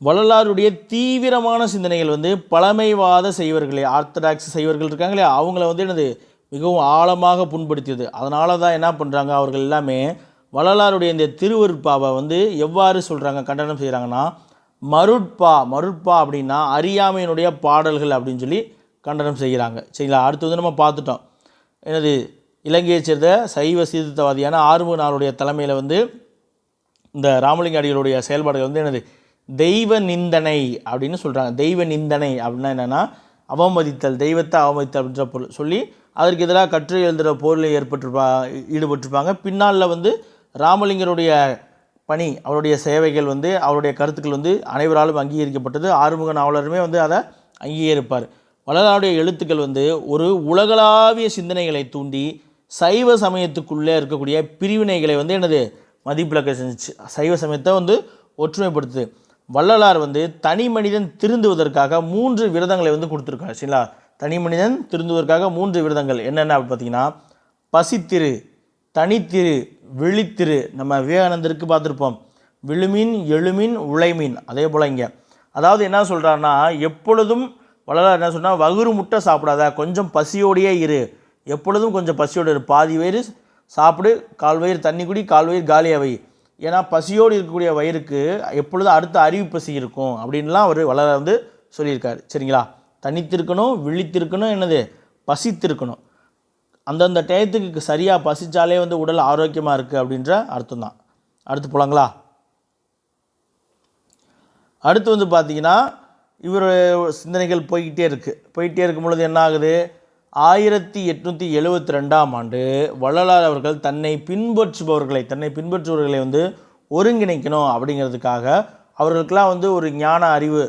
வள்ளலாருடைய தீவிரமான சிந்தனைகள் வந்து பழமைவாத செய்வர்களே, ஆர்த்தடாக்ஸ் செய்வர்கள் இருக்காங்க இல்லையா, அவங்கள வந்து என்னது மிகவும் ஆழமாக புண்படுத்தியது. அதனால தான் என்ன பண்ணுறாங்க, அவர்கள் எல்லாமே வள்ளலாருடைய இந்த திருவருட்பாவை வந்து எவ்வாறு சொல்கிறாங்க, கண்டனம் செய்கிறாங்கன்னா, மருட்பா அப்படின்னா அறியாமையினுடைய பாடல்கள் அப்படின்னு சொல்லி கண்டனம் செய்கிறாங்க. சரிங்களா, அடுத்து வந்து நம்ம பார்த்துட்டோம், என்னது இலங்கையை சேர்ந்த சைவ சீர்திருத்தவாதியான ஆறுமுக நாவலருடைய தலைமையில் வந்து இந்த ராமலிங்க அடிகளுடைய செயல்பாடுகள் வந்து என்னது தெய்வ நிந்தனை அப்படின்னு சொல்கிறாங்க. தெய்வ நிந்தனை அப்படின்னா என்னென்னா அவமதித்தல், தெய்வத்தை அவமதித்தல் அப்படின்ற பொருள் சொல்லி அதற்கு எதிராக கட்டுரை எழுதுகிற போரில் ஈடுபட்டிருப்பாங்க. பின்னால் வந்து ராமலிங்கருடைய பணி, அவருடைய சேவைகள் வந்து அவருடைய கருத்துக்கள் வந்து அனைவராலும் அங்கீகரிக்கப்பட்டது. ஆறுமுக நாவலருமே வந்து அதை அங்கீகரிப்பார். வள்ளலாருடைய எழுத்துக்கள் வந்து ஒரு உலகளாவிய சிந்தனைகளை தூண்டி சைவ சமயத்துக்குள்ளே இருக்கக்கூடிய பிரிவினைகளை வந்து என்னது மதிப்பிழக்க செஞ்சிச்சு. சைவ சமயத்தை வந்து ஒற்றுமைப்படுத்துது. வள்ளலார் வந்து தனி மனிதன் திருந்துவதற்காக 3 விரதங்களை வந்து கொடுத்துருக்காரு. சரிங்களா, தனி மனிதன் திருந்துவதற்காக 3 விரதங்கள் என்னென்ன அப்படின்னு பார்த்தீங்கன்னா, பசித்திரு, தனித்திரு, விழித்திரு. நம்ம விவேகானந்தருக்கு பார்த்துருப்போம், விழுமின் எழுமின் உழைமின். அதே போல் இங்கே அதாவது என்ன சொல்கிறாருன்னா, எப்பொழுதும் வள்ளலார் என்ன சொன்னால், வகுறு முட்டை சாப்பிடாத, கொஞ்சம் பசியோடையே இரு, எப்பொழுதும் கொஞ்சம் பசியோடு இரு, பாதி வயிறு சாப்பிடு, கால் வயிறு தண்ணி குடி, கால் வயிறு காலியாக வை. ஏன்னா பசியோடு இருக்கக்கூடிய வயிறுக்கு எப்பொழுதும் அடுத்த அறிவு பசி இருக்கும் அப்படின்லாம் அவர் வள்ளலார் வந்து சொல்லியிருக்காரு. சரிங்களா, தனித்திருக்கணும், விழித்திருக்கணும், என்னது பசித்திருக்கணும். அந்தந்த டயத்துக்கு சரியாக பசித்தாலே வந்து உடல் ஆரோக்கியமாக இருக்குது அப்படின்ற அர்த்தம் தான். அடுத்து போகலாங்களா. அடுத்து வந்து பார்த்திங்கன்னா, இவர் சிந்தனைகள் போய்கிட்டே இருக்கும் பொழுது என்ன ஆகுது, 1872ஆம் ஆண்டு வள்ளலார் அவர்கள் தன்னை பின்பற்றுபவர்களை வந்து ஒருங்கிணைக்கணும் அப்படிங்கிறதுக்காக அவர்களுக்கெல்லாம் வந்து ஒரு ஞான அறிவு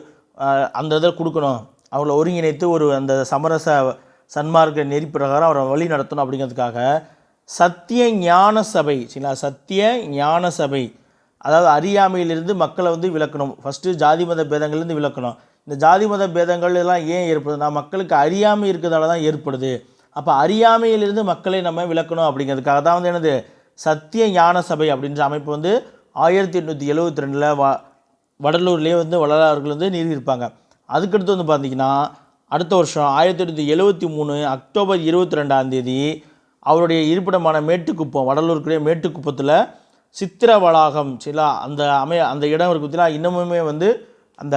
அந்த இதை கொடுக்கணும், அவங்கள ஒருங்கிணைத்து ஒரு அந்த சமரச சன்மார்க்க நெறி பிரகாரம் அவரை வழி நடத்தணும் அப்படிங்கிறதுக்காக சத்திய ஞான சபை, சரிங்களா, சத்திய ஞான சபை, அதாவது அறியாமையிலிருந்து மக்களை வந்து விளக்கணும். ஃபஸ்ட்டு ஜாதி மத பேதங்கள்லேருந்து விளக்கணும். இந்த ஜாதி மத பேதங்கள் எல்லாம் ஏன் ஏற்படுதுன்னா, மக்களுக்கு அறியாமை இருக்கிறதால தான் ஏற்படுது. அப்போ அறியாமையிலிருந்து மக்களை நம்ம விளக்கணும் அப்படிங்கிறதுக்காக தான் வந்து என்னது சத்திய ஞான சபை அப்படின்ற அமைப்பு வந்து 1872 வடலூர்லேயே வந்து வள்ளலார்கள் வந்து நிறுவியிருப்பாங்க. அதுக்கடுத்து வந்து பார்த்திங்கன்னா அடுத்த வருஷம் 1873 அக்டோபர் 22 அவருடைய இருப்பிடமான மேட்டுக்குப்பம், வடலூருக்குரிய மேட்டுக்குப்பத்தில் சித்திர வளாகம் சரிங்களா, அந்த இடம் இருக்குது பார்த்தீங்கன்னா, இன்னமுமே வந்து அந்த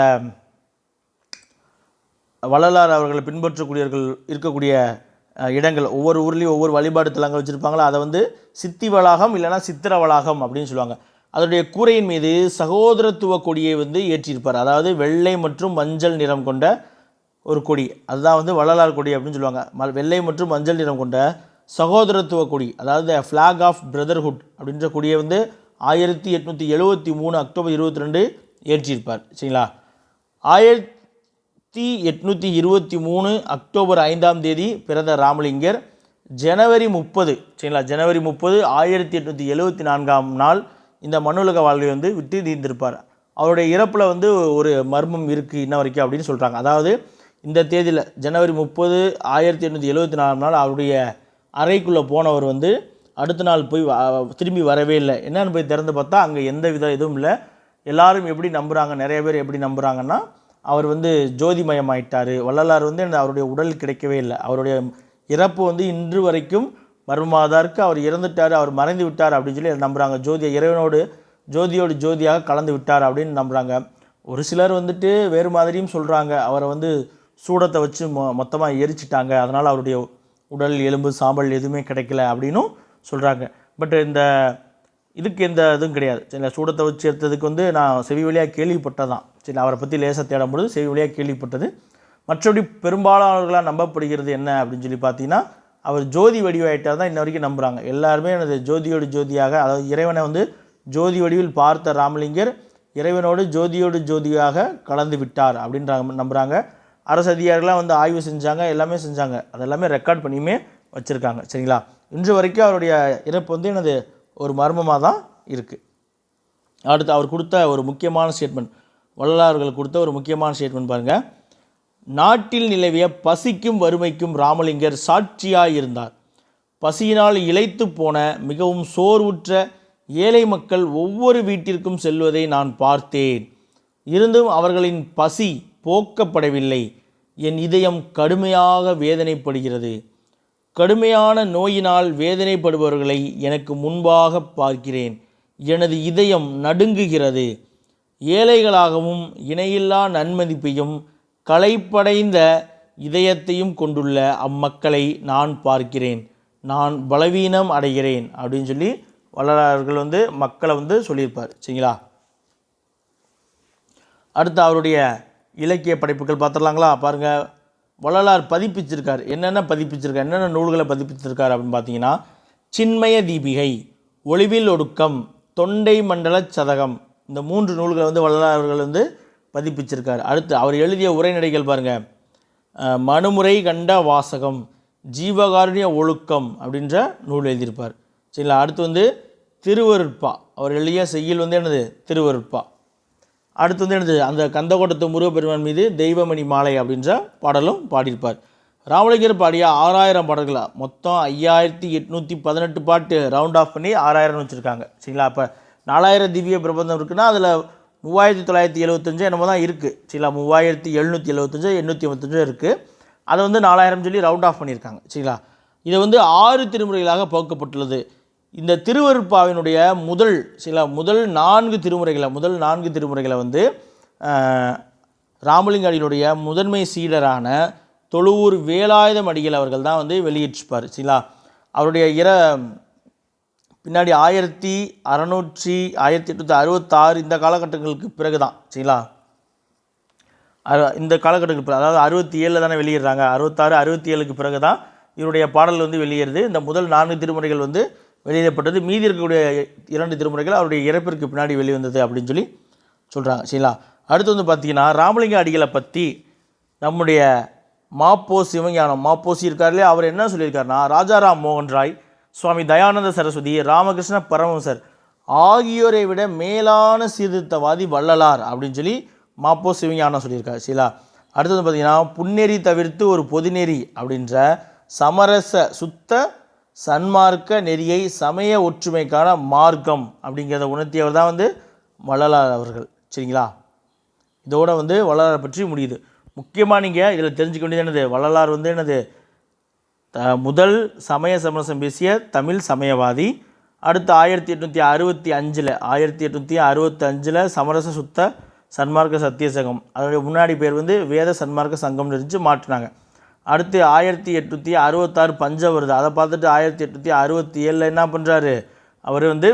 வள்ளலார் அவர்களை பின்பற்றக்கூடியவர்கள் இருக்கக்கூடிய இடங்கள், ஒவ்வொரு ஊர்லேயும் ஒவ்வொரு வழிபாடு தலங்கள் வச்சுருப்பாங்களோ, அதை வந்து சித்தி வளாகம் இல்லைனா சித்திர வளாகம் அப்படின்னு சொல்லுவாங்க. அதனுடைய கூரையின் மீது சகோதரத்துவ கொடியை வந்து ஏற்றியிருப்பார். அதாவது வெள்ளை மற்றும் மஞ்சள் நிறம் கொண்ட ஒரு கொடி, அதுதான் வந்து வள்ளலார் கொடி அப்படின்னு சொல்லுவாங்க. வெள்ளை மற்றும் மஞ்சள் நிறம் கொண்ட சகோதரத்துவ கொடி, அதாவது ஃப்ளாக் ஆஃப் பிரதர்ஹுட் அப்படின்ற கொடியை வந்து 1873 அக்டோபர் 22 ஏற்றியிருப்பார் சரிங்களா. 1823 அக்டோபர் 5 பிறந்த ராமலிங்கர் ஜனவரி 30 சரிங்களா, ஜனவரி 30 1874 நாள் இந்த மண்ணுலக வாழ்வை வந்து விட்டு நீந்திருப்பார். அவருடைய இறப்பில் வந்து ஒரு மர்மம் இருக்குது இன்ன வரைக்கும் அப்படின்னு சொல்கிறாங்க. அதாவது இந்த தேதியில் ஜனவரி 30 1874 நாள் அவருடைய அறைக்குள்ளே போனவர் வந்து அடுத்த நாள் போய் திரும்பி வரவே இல்லை. என்னென்னு போய் திறந்து பார்த்தா அங்கே எந்த வித இதுவும் இல்லை. எல்லாரும் எப்படி நம்புகிறாங்க, நிறைய பேர் எப்படி நம்புகிறாங்கன்னா, அவர் வந்து ஜோதிமயமாயிட்டார், வள்ளலார் வந்து அவருடைய உடல் கிடைக்கவே இல்லை, அவருடைய இறப்பு வந்து இன்று வரைக்கும் மர்மமாக இருக்குது, அவர் இறந்துட்டார், அவர் மறைந்து விட்டார் அப்படின்னு சொல்லி நம்புகிறாங்க. இறைவனோடு ஜோதியாக கலந்து விட்டார் அப்படின்னு நம்புகிறாங்க. ஒரு சிலர் வந்துட்டு வேறு மாதிரியும் சொல்கிறாங்க, அவரை வந்து சூடத்தை வச்சு மொத்தமாக எரிச்சிட்டாங்க, அதனால் அவருடைய உடல் எலும்பு சாம்பல் எதுவுமே கிடைக்கல அப்படின்னும் சொல்கிறாங்க. பட் இதுக்கு எந்த இதுவும் கிடையாது சரிங்களா. சூடத்தை வச்சு எடுத்ததுக்கு வந்து நான் செவி வழியாக கேள்விப்பட்டதான் சரி, அவரை பற்றி லேசாக தேடும்பொழுது செவி வழியாக கேள்விப்பட்டது. மற்றபடி பெரும்பாலானவர்களாக நம்பப்படுகிறது என்ன அப்படின்னு சொல்லி பார்த்தீங்கன்னா, அவர் ஜோதி வடிவாயிட்டார் தான் இன்ன வரைக்கும் நம்புகிறாங்க. எல்லாருமே எனது ஜோதியோடு ஜோதியாக, அதாவது இறைவனை வந்து ஜோதி வடிவில் பார்த்த ராமலிங்கர் இறைவனோடு ஜோதியாக கலந்து விட்டார் அப்படின்றாங்க நம்புகிறாங்க. அரசு அதிகாரிகளாக வந்து ஆய்வு செஞ்சாங்க, எல்லாமே செஞ்சாங்க, அதெல்லாமே ரெக்கார்ட் பண்ணியுமே வச்சுருக்காங்க சரிங்களா. இன்று வரைக்கும் அவருடைய இறப்பு வந்து எனது ஒரு மர்மமாக தான் இருக்குது. அடுத்து அவர் கொடுத்த ஒரு முக்கியமான ஸ்டேட்மெண்ட், வள்ளலார்கள் கொடுத்த ஒரு முக்கியமான ஸ்டேட்மெண்ட் பாருங்கள். நாட்டில் நிலவிய பசிக்கும் வறுமைக்கும் ராமலிங்கர் சாட்சியாக இருந்தார். பசியினால் இளைத்து போன மிகவும் சோர்வுற்ற ஏழை மக்கள் ஒவ்வொரு வீட்டிற்கும் செல்வதை நான் பார்த்தேன். இருந்தும் அவர்களின் பசி போக்கப்படவில்லை. என் இதயம் கடுமையாக வேதனைப்படுகிறது. கடுமையான நோயினால் வேதனைப்படுபவர்களை எனக்கு முன்பாக பார்க்கிறேன். எனது இதயம் நடுங்குகிறது. ஏழைகளாகவும் இணையில்லா நன்மதிப்பையும் களைப்படைந்த இதயத்தையும் கொண்டுள்ள அம்மக்களை நான் பார்க்கிறேன். நான் பலவீனம் அடைகிறேன் அப்படின்னு சொல்லி வள்ளலார்கள் வந்து மக்களை வந்து சொல்லியிருப்பார் சரிங்களா. அடுத்து அவருடைய இலக்கிய படைப்புகள் பார்த்துடலாங்களா. பாருங்கள், வள்ளலார் பதிப்பிச்சிருக்கார், என்னென்ன நூல்களை பதிப்பிச்சிருக்கார் அப்படின்னு பார்த்தீங்கன்னா, சின்மய தீபிகை, ஒளிவில் ஒடுக்கம், தொண்டை மண்டல சதகம், இந்த 3 நூல்களை வந்து வள்ளலார்கள் வந்து பதிப்பிச்சிருக்கார். அடுத்து அவர் எழுதிய உரைநடைகள் பாருங்கள், மனுமுறை கண்ட வாசகம், ஜீவகாருண்ய ஒழுக்கம் அப்படின்ற நூல் எழுதியிருப்பார் சரிங்களா. அடுத்து வந்து திருவருட்பா, அவர் எழுதிய செய்யுள் வந்து என்னது திருவருட்பா. அடுத்து வந்து என்னது அந்த கந்தகோட்டத்து முருகப்பெருமான் மீது தெய்வமணி மாலை அப்படின்ற பாடலும் பாடியிருப்பார். ராமலிங்கர் பாடிய 6000 பாடல்கள், மொத்தம் 5818 பாட்டு ரவுண்ட் ஆஃப் பண்ணி 6000 வச்சுருக்காங்க சரிங்களா. அப்போ 4000 திவ்ய பிரபந்தம் இருக்குன்னா அதில் 3975 என்னமோ தான் இருக்குது சரிங்களா. 3775 885 இருக்குது. அதை வந்து 4000 சொல்லி ரவுண்ட் ஆஃப் பண்ணியிருக்காங்க சரிங்களா. இதை வந்து 6 திருமுறைகளாக பகுக்கப்பட்டுள்ளது. இந்த திருவருட்பாவினுடைய முதல் 4 திருமுறைகளை வந்து ராமலிங்க அடிகளுடைய முதன்மை சீடரான தொழுவூர் வேலாயுதம் அடிகள் அவர்கள் தான் வந்து வெளியிட்டிருப்பார் சரிங்களா. அவருடைய பின்னாடி 1866 இந்த காலகட்டங்களுக்கு பிறகு தான் சரிங்களா. இந்த காலகட்டங்களுக்கு அதாவது 67 தானே வெளியிடுறாங்க, 66 67க்கு பிறகு தான் இவருடைய பாடல் வந்து வெளியேறுது. இந்த முதல் 4 திருமுறைகள் வந்து வெளியிடப்பட்டது. மீதி இருக்கக்கூடிய 2 திருமுறைகள் அவருடைய இறப்பிற்கு பின்னாடி வெளிவந்தது அப்படின்னு சொல்லி சொல்கிறாங்க சரிங்களா. அடுத்து வந்து பார்த்திங்கன்னா, ராமலிங்க அடிகளை பற்றி நம்முடைய மாப்போ சிவஞானம் மாப்போசி இருக்கார்லையே, அவர் என்ன சொல்லியிருக்காருன்னா, ராஜாராம் மோகன் ராய், சுவாமி தயானந்த சரஸ்வதி, ராமகிருஷ்ண பரமஹம்சர் ஆகியோரை விட மேலான சீர்திருத்தவாதி வள்ளலார் அப்படின்னு சொல்லி மாப்போ சிவஞானம் சொல்லியிருக்காரு சரிங்களா. அடுத்து வந்து பார்த்திங்கன்னா, புன்னெறி தவிர்த்து ஒரு பொதுநெறி அப்படின்ற சமரச சுத்த சன்மார்க்க நெறியை சமய ஒற்றுமைக்கான மார்க்கம் அப்படிங்கிறத உணர்த்தியவர் தான் வந்து வள்ளலார் அவர்கள் சரிங்களா. இதோட வந்து வள்ளலாரை பற்றி முடியுது. முக்கியமாக நீங்கள் இதில் தெரிஞ்சுக்க வேண்டியது என்னது, வள்ளலார் வந்து என்னது முதல் சமய சமரசம் பேசிய தமிழ் சமயவாதி. அடுத்து 1865 சமரச சுத்த சன்மார்க்க சத்திய சங்கம், அதனுடைய முன்னாடி பேர் வந்து வேத சன்மார்க்க சங்கம்னு இருந்துச்சு, மாற்றினாங்க. அடுத்து 1866 பஞ்சம் வருது, அதை பார்த்துட்டு 1867 என்ன பண்ணுறாரு, அவர் வந்து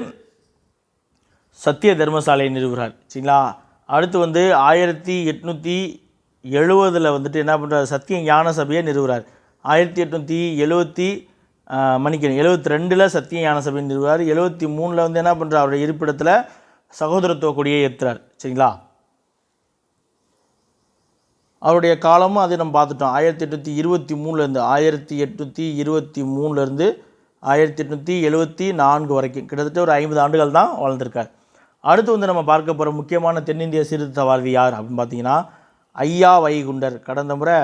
சத்திய தர்மசாலையை நிறுவுகிறார். சரிங்களா. அடுத்து வந்து 1870 வந்துட்டு என்ன பண்ணுறாரு, சத்திய ஞான சபையை நிறுவுகிறார். 1872 சத்திய ஞான சபையை நிறுவுகிறார். 73 வந்து என்ன பண்ணுறார், அவருடைய இருப்பிடத்தில் சகோதரத்துவ கொடியை ஏற்றுறார். சரிங்களா. அவருடைய காலமும் அது நம்ம பார்த்துட்டோம். 1823 1874 வரைக்கும் கிட்டத்தட்ட ஒரு 50 ஆண்டுகள் தான் வாழ்ந்திருக்கார். அடுத்து வந்து நம்ம பார்க்க போகிற முக்கியமான தென்னிந்திய சீர்திருத்தவாதி யார் அப்படின்னு பார்த்தீங்கன்னா ஐயா வைகுண்டர். கடந்த முறை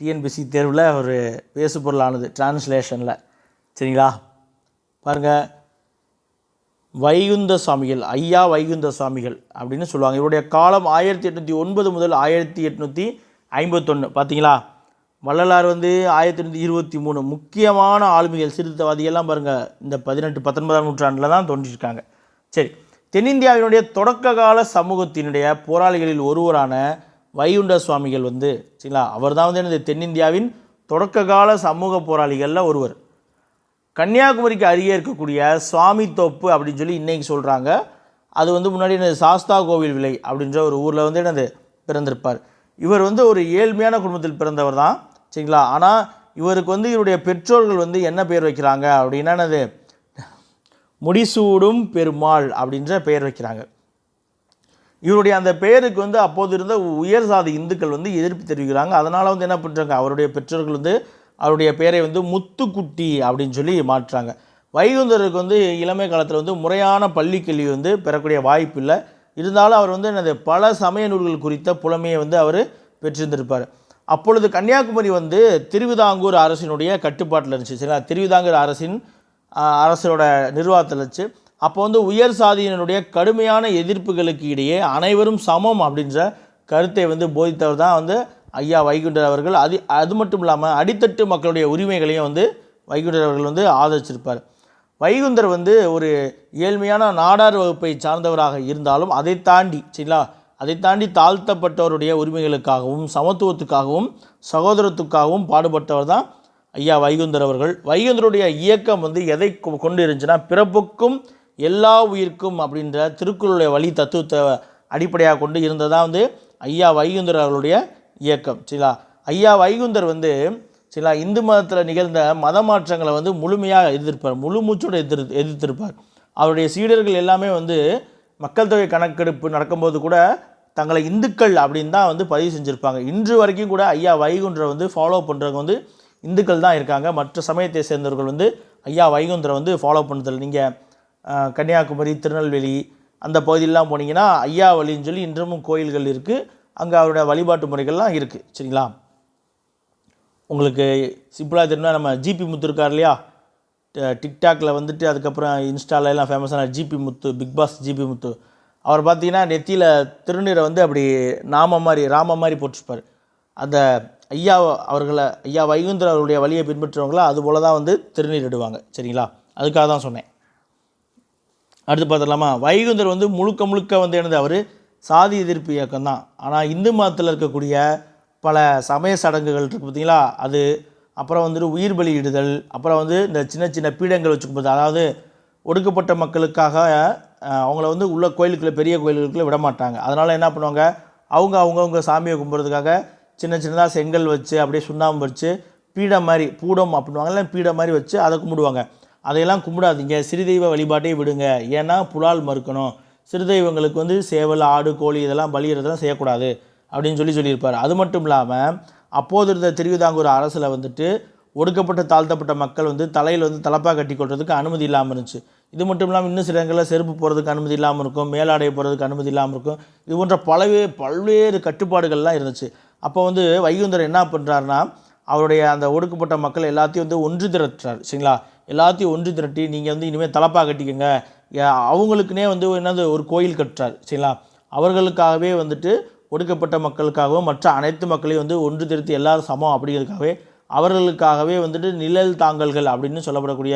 டிஎன்பிசி தேர்வில் ஒரு பேசுபொருளானது டிரான்ஸ்லேஷனில். சரிங்களா. பாருங்கள், வைகுந்த சுவாமிகள், ஐயா வைகுந்த சுவாமிகள் அப்படின்னு சொல்லுவாங்க. இவருடைய காலம் 1809 முதல் 1851. பார்த்தீங்களா. வள்ளலார் வந்து 1823. முக்கியமான ஆளுமைகள் சீர்திருத்தவாதிகள்லாம் பாருங்கள் இந்த 18-19ஆம் நூற்றாண்டில் தான் தோன்றியிருக்காங்க. சரி, தென்னிந்தியாவினுடைய தொடக்க கால சமூகத்தினுடைய போராளிகளில் ஒருவரான வைகுண்ட சுவாமிகள் வந்து சரிங்களா, அவர் தான் வந்து எனது தென்னிந்தியாவின் தொடக்க கால சமூக போராளிகளில் ஒருவர். கன்னியாகுமரிக்கு அருகே இருக்கக்கூடிய சுவாமி தோப்பு அப்படின்னு சொல்லி இன்றைக்கி சொல்கிறாங்க. அது வந்து முன்னாடி எனது சாஸ்தா கோவில் விலை அப்படின்ற ஒரு ஊரில் வந்து எனது பிறந்திருப்பார். இவர் வந்து ஒரு ஏழ்மையான குடும்பத்தில் பிறந்தவர் தான். சரிங்களா. ஆனால் இவருக்கு வந்து இவருடைய பெற்றோர்கள் வந்து என்ன பேர் வைக்கிறாங்க அப்படின்னா என்னது, முடிசூடும் பெருமாள் அப்படின்ற பெயர் வைக்கிறாங்க. இவருடைய அந்த பெயருக்கு வந்து அப்போது இருந்த உயர் சாதி இந்துக்கள் வந்து எதிர்ப்பு தெரிவிக்கிறாங்க. அதனால் வந்து என்ன பண்ணுறாங்க, அவருடைய பெற்றோர்கள் வந்து அவருடைய பெயரை வந்து முத்துக்குட்டி அப்படின்னு சொல்லி மாற்றுறாங்க. வைகுந்தருக்கு வந்து இளமை காலத்தில் வந்து முறையான பள்ளி கல்வி வந்து பெறக்கூடிய வாய்ப்பு இல்லை. இருந்தாலும் அவர் வந்து எனது பல சமய நூல்கள் குறித்த புலமையை வந்து அவர் பெற்றிருந்திருப்பார். அப்பொழுது கன்னியாகுமரி வந்து திருவிதாங்கூர் அரசினுடைய கட்டுப்பாட்டில் இருந்துச்சு. சரிங்களா. திருவிதாங்கூர் அரசோட நிர்வாகத்தில் இருந்துச்சு. அப்போ வந்து உயர் சாதியினுடைய கடுமையான எதிர்ப்புகளுக்கு இடையே அனைவரும் சமம் அப்படின்ற கருத்தை வந்து போதித்தவர் தான் வந்து ஐயா வைகுண்டர் அவர்கள். அது மட்டும் இல்லாமல் அடித்தட்டு மக்களுடைய உரிமைகளையும் வந்து வைகுண்டர் அவர்கள் வந்து ஆதரிச்சிருப்பார். வைகுந்தர் வந்து ஒரு ஏழ்மையான நாடார் வகுப்பை சார்ந்தவராக இருந்தாலும் அதை தாண்டி தாழ்த்தப்பட்டவருடைய உரிமைகளுக்காகவும் சமத்துவத்துக்காகவும் சகோதரத்துக்காகவும் பாடுபட்டவர் தான் ஐயா வைகுந்தர் அவர்கள். வைகுந்தருடைய இயக்கம் வந்து எதை கொண்டு இருந்துச்சுன்னா, பிறப்புக்கும் எல்லா உயிர்க்கும் அப்படின்ற திருக்குறளுடைய வழி தத்துவத்தை அடிப்படையாக கொண்டு இருந்ததான் வந்து ஐயா வைகுந்தர் அவர்களுடைய இயக்கம். சரிங்களா. ஐயா வைகுந்தர் வந்து சரிங்களா இந்து மதத்தில் நிகழ்ந்த மத மாற்றங்களை வந்து முழுமையாக எதிர்ப்பார், முழு மூச்சோடு எதிர்த்திருப்பார். அவருடைய சீடர்கள் எல்லாமே வந்து மக்கள் தொகை கணக்கெடுப்பு நடக்கும்போது கூட தங்களை இந்துக்கள் அப்படின்னு தான் வந்து பதிவு செஞ்சுருப்பாங்க. இன்று வரைக்கும் கூட ஐயா வைகுண்டரை வந்து ஃபாலோ பண்ணுறவங்க வந்து இந்துக்கள் தான் இருக்காங்க. மற்ற சமயத்தை சேர்ந்தவர்கள் வந்து ஐயா வைகுந்தரை வந்து ஃபாலோ பண்ணுறதில்லை. நீங்கள் கன்னியாகுமரி, திருநெல்வேலி அந்த பகுதியிலலாம் போனீங்கன்னா ஐயா வழின்னு சொல்லி இன்றமும் கோயில்கள் இருக்குது. அங்கே அவருடைய வழிபாட்டு முறைகள்லாம் இருக்குது. சரிங்களா. உங்களுக்கு சிம்பிளாக தெரியும்னா நம்ம ஜிபி முத்து இருக்கார் இல்லையா, டிக்டாக்ல வந்துட்டு அதுக்கப்புறம் இன்ஸ்டாலெல்லாம் ஃபேமஸான ஜிபி முத்து, பிக் பாஸ் ஜிபி முத்து. அவர் பார்த்தீங்கன்னா நெத்தியில் திருநீரை வந்து அப்படி ராம மாதிரி போட்டிருப்பார். அந்த ஐயா வைகுந்தர் அவருடைய வழியை பின்பற்றுறவங்கள அதுபோல் தான் வந்து திருநீர் இடுவாங்க. சரிங்களா. அதுக்காக தான் சொன்னேன். அடுத்து பார்த்துடலாமா. வைகுந்தர் வந்து முழுக்க வந்து என்னது, அவர் சாதி எதிர்ப்பு இயக்கம் தான். ஆனால் இந்து மதத்தில் இருக்கக்கூடிய பல சமய சடங்குகள் இருக்குது பார்த்தீங்களா, அது அப்புறம் வந்துட்டு உயிர் பலியிடுதல், அப்புறம் வந்து இந்த சின்ன சின்ன பீடங்கள் வச்சுக்கும்போது, அதாவது ஒடுக்கப்பட்ட மக்களுக்காக அவங்கள வந்து உள்ள கோயிலுக்குள்ளே, பெரிய கோயிலுக்குள்ளே விட மாட்டாங்க. அதனால் என்ன பண்ணுவாங்க, அவங்கவுங்க சாமியை கும்பிட்றதுக்காக சின்னதாக செங்கல் வச்சு அப்படியே சுண்ணாம்பு வச்சு பீடம் மாதிரி, பூடம் அப்படின்வாங்கல்ல, பீடம் மாதிரி வச்சு அதை கும்பிடுவாங்க. அதையெல்லாம் கும்பிடாதீங்க, சிறுதெய்வ வழிபாட்டையே விடுங்க, ஏன்னா புலால் மறுக்கணும், சிறுதெய்வங்களுக்கு வந்து சேவல், ஆடு, கோழி இதெல்லாம் பலியிறதெல்லாம் செய்யக்கூடாது அப்படின்னு சொல்லியிருப்பார். அது மட்டும் இல்லாமல் அப்போது இருந்த திருவிதாங்கூர் அரசில் வந்துட்டு ஒடுக்கப்பட்ட தாழ்த்தப்பட்ட மக்கள் வந்து தலையில் வந்து தலப்பாக கட்டி கொள்றதுக்கு அனுமதி இல்லாமல் இருந்துச்சு. இது மட்டும் இல்லாமல் இன்னும் சில இடங்களில் செருப்பு போகிறதுக்கு அனுமதி இல்லாமல் இருக்கும், மேலாடை போகிறதுக்கு அனுமதி இல்லாமல் இருக்கும். இது போன்ற பல்வேறு கட்டுப்பாடுகள்லாம் இருந்துச்சு. அப்போ வந்து வைகுந்தர் என்ன பண்ணுறாருன்னா, அவருடைய அந்த ஒடுக்கப்பட்ட மக்கள் எல்லாத்தையும் வந்து ஒன்று திரட்டுறாரு. சரிங்களா. எல்லாத்தையும் ஒன்று திரட்டி நீங்கள் வந்து இனிமேல் தலப்பாக கட்டிக்கங்க, அவங்களுக்குனே வந்து என்னது ஒரு கோயில் கட்டுறாரு. சரிங்களா. அவர்களுக்காகவே வந்துட்டு ஒடுக்கப்பட்ட மக்களுக்காகவும் மற்ற அனைத்து மக்களையும் வந்து ஒன்று திரட்டி எல்லாரும் சமம் அப்படிங்கிறதுக்காகவே அவர்களுக்காகவே வந்துட்டு நிழல் தாங்கல்கள் அப்படின்னு சொல்லப்படக்கூடிய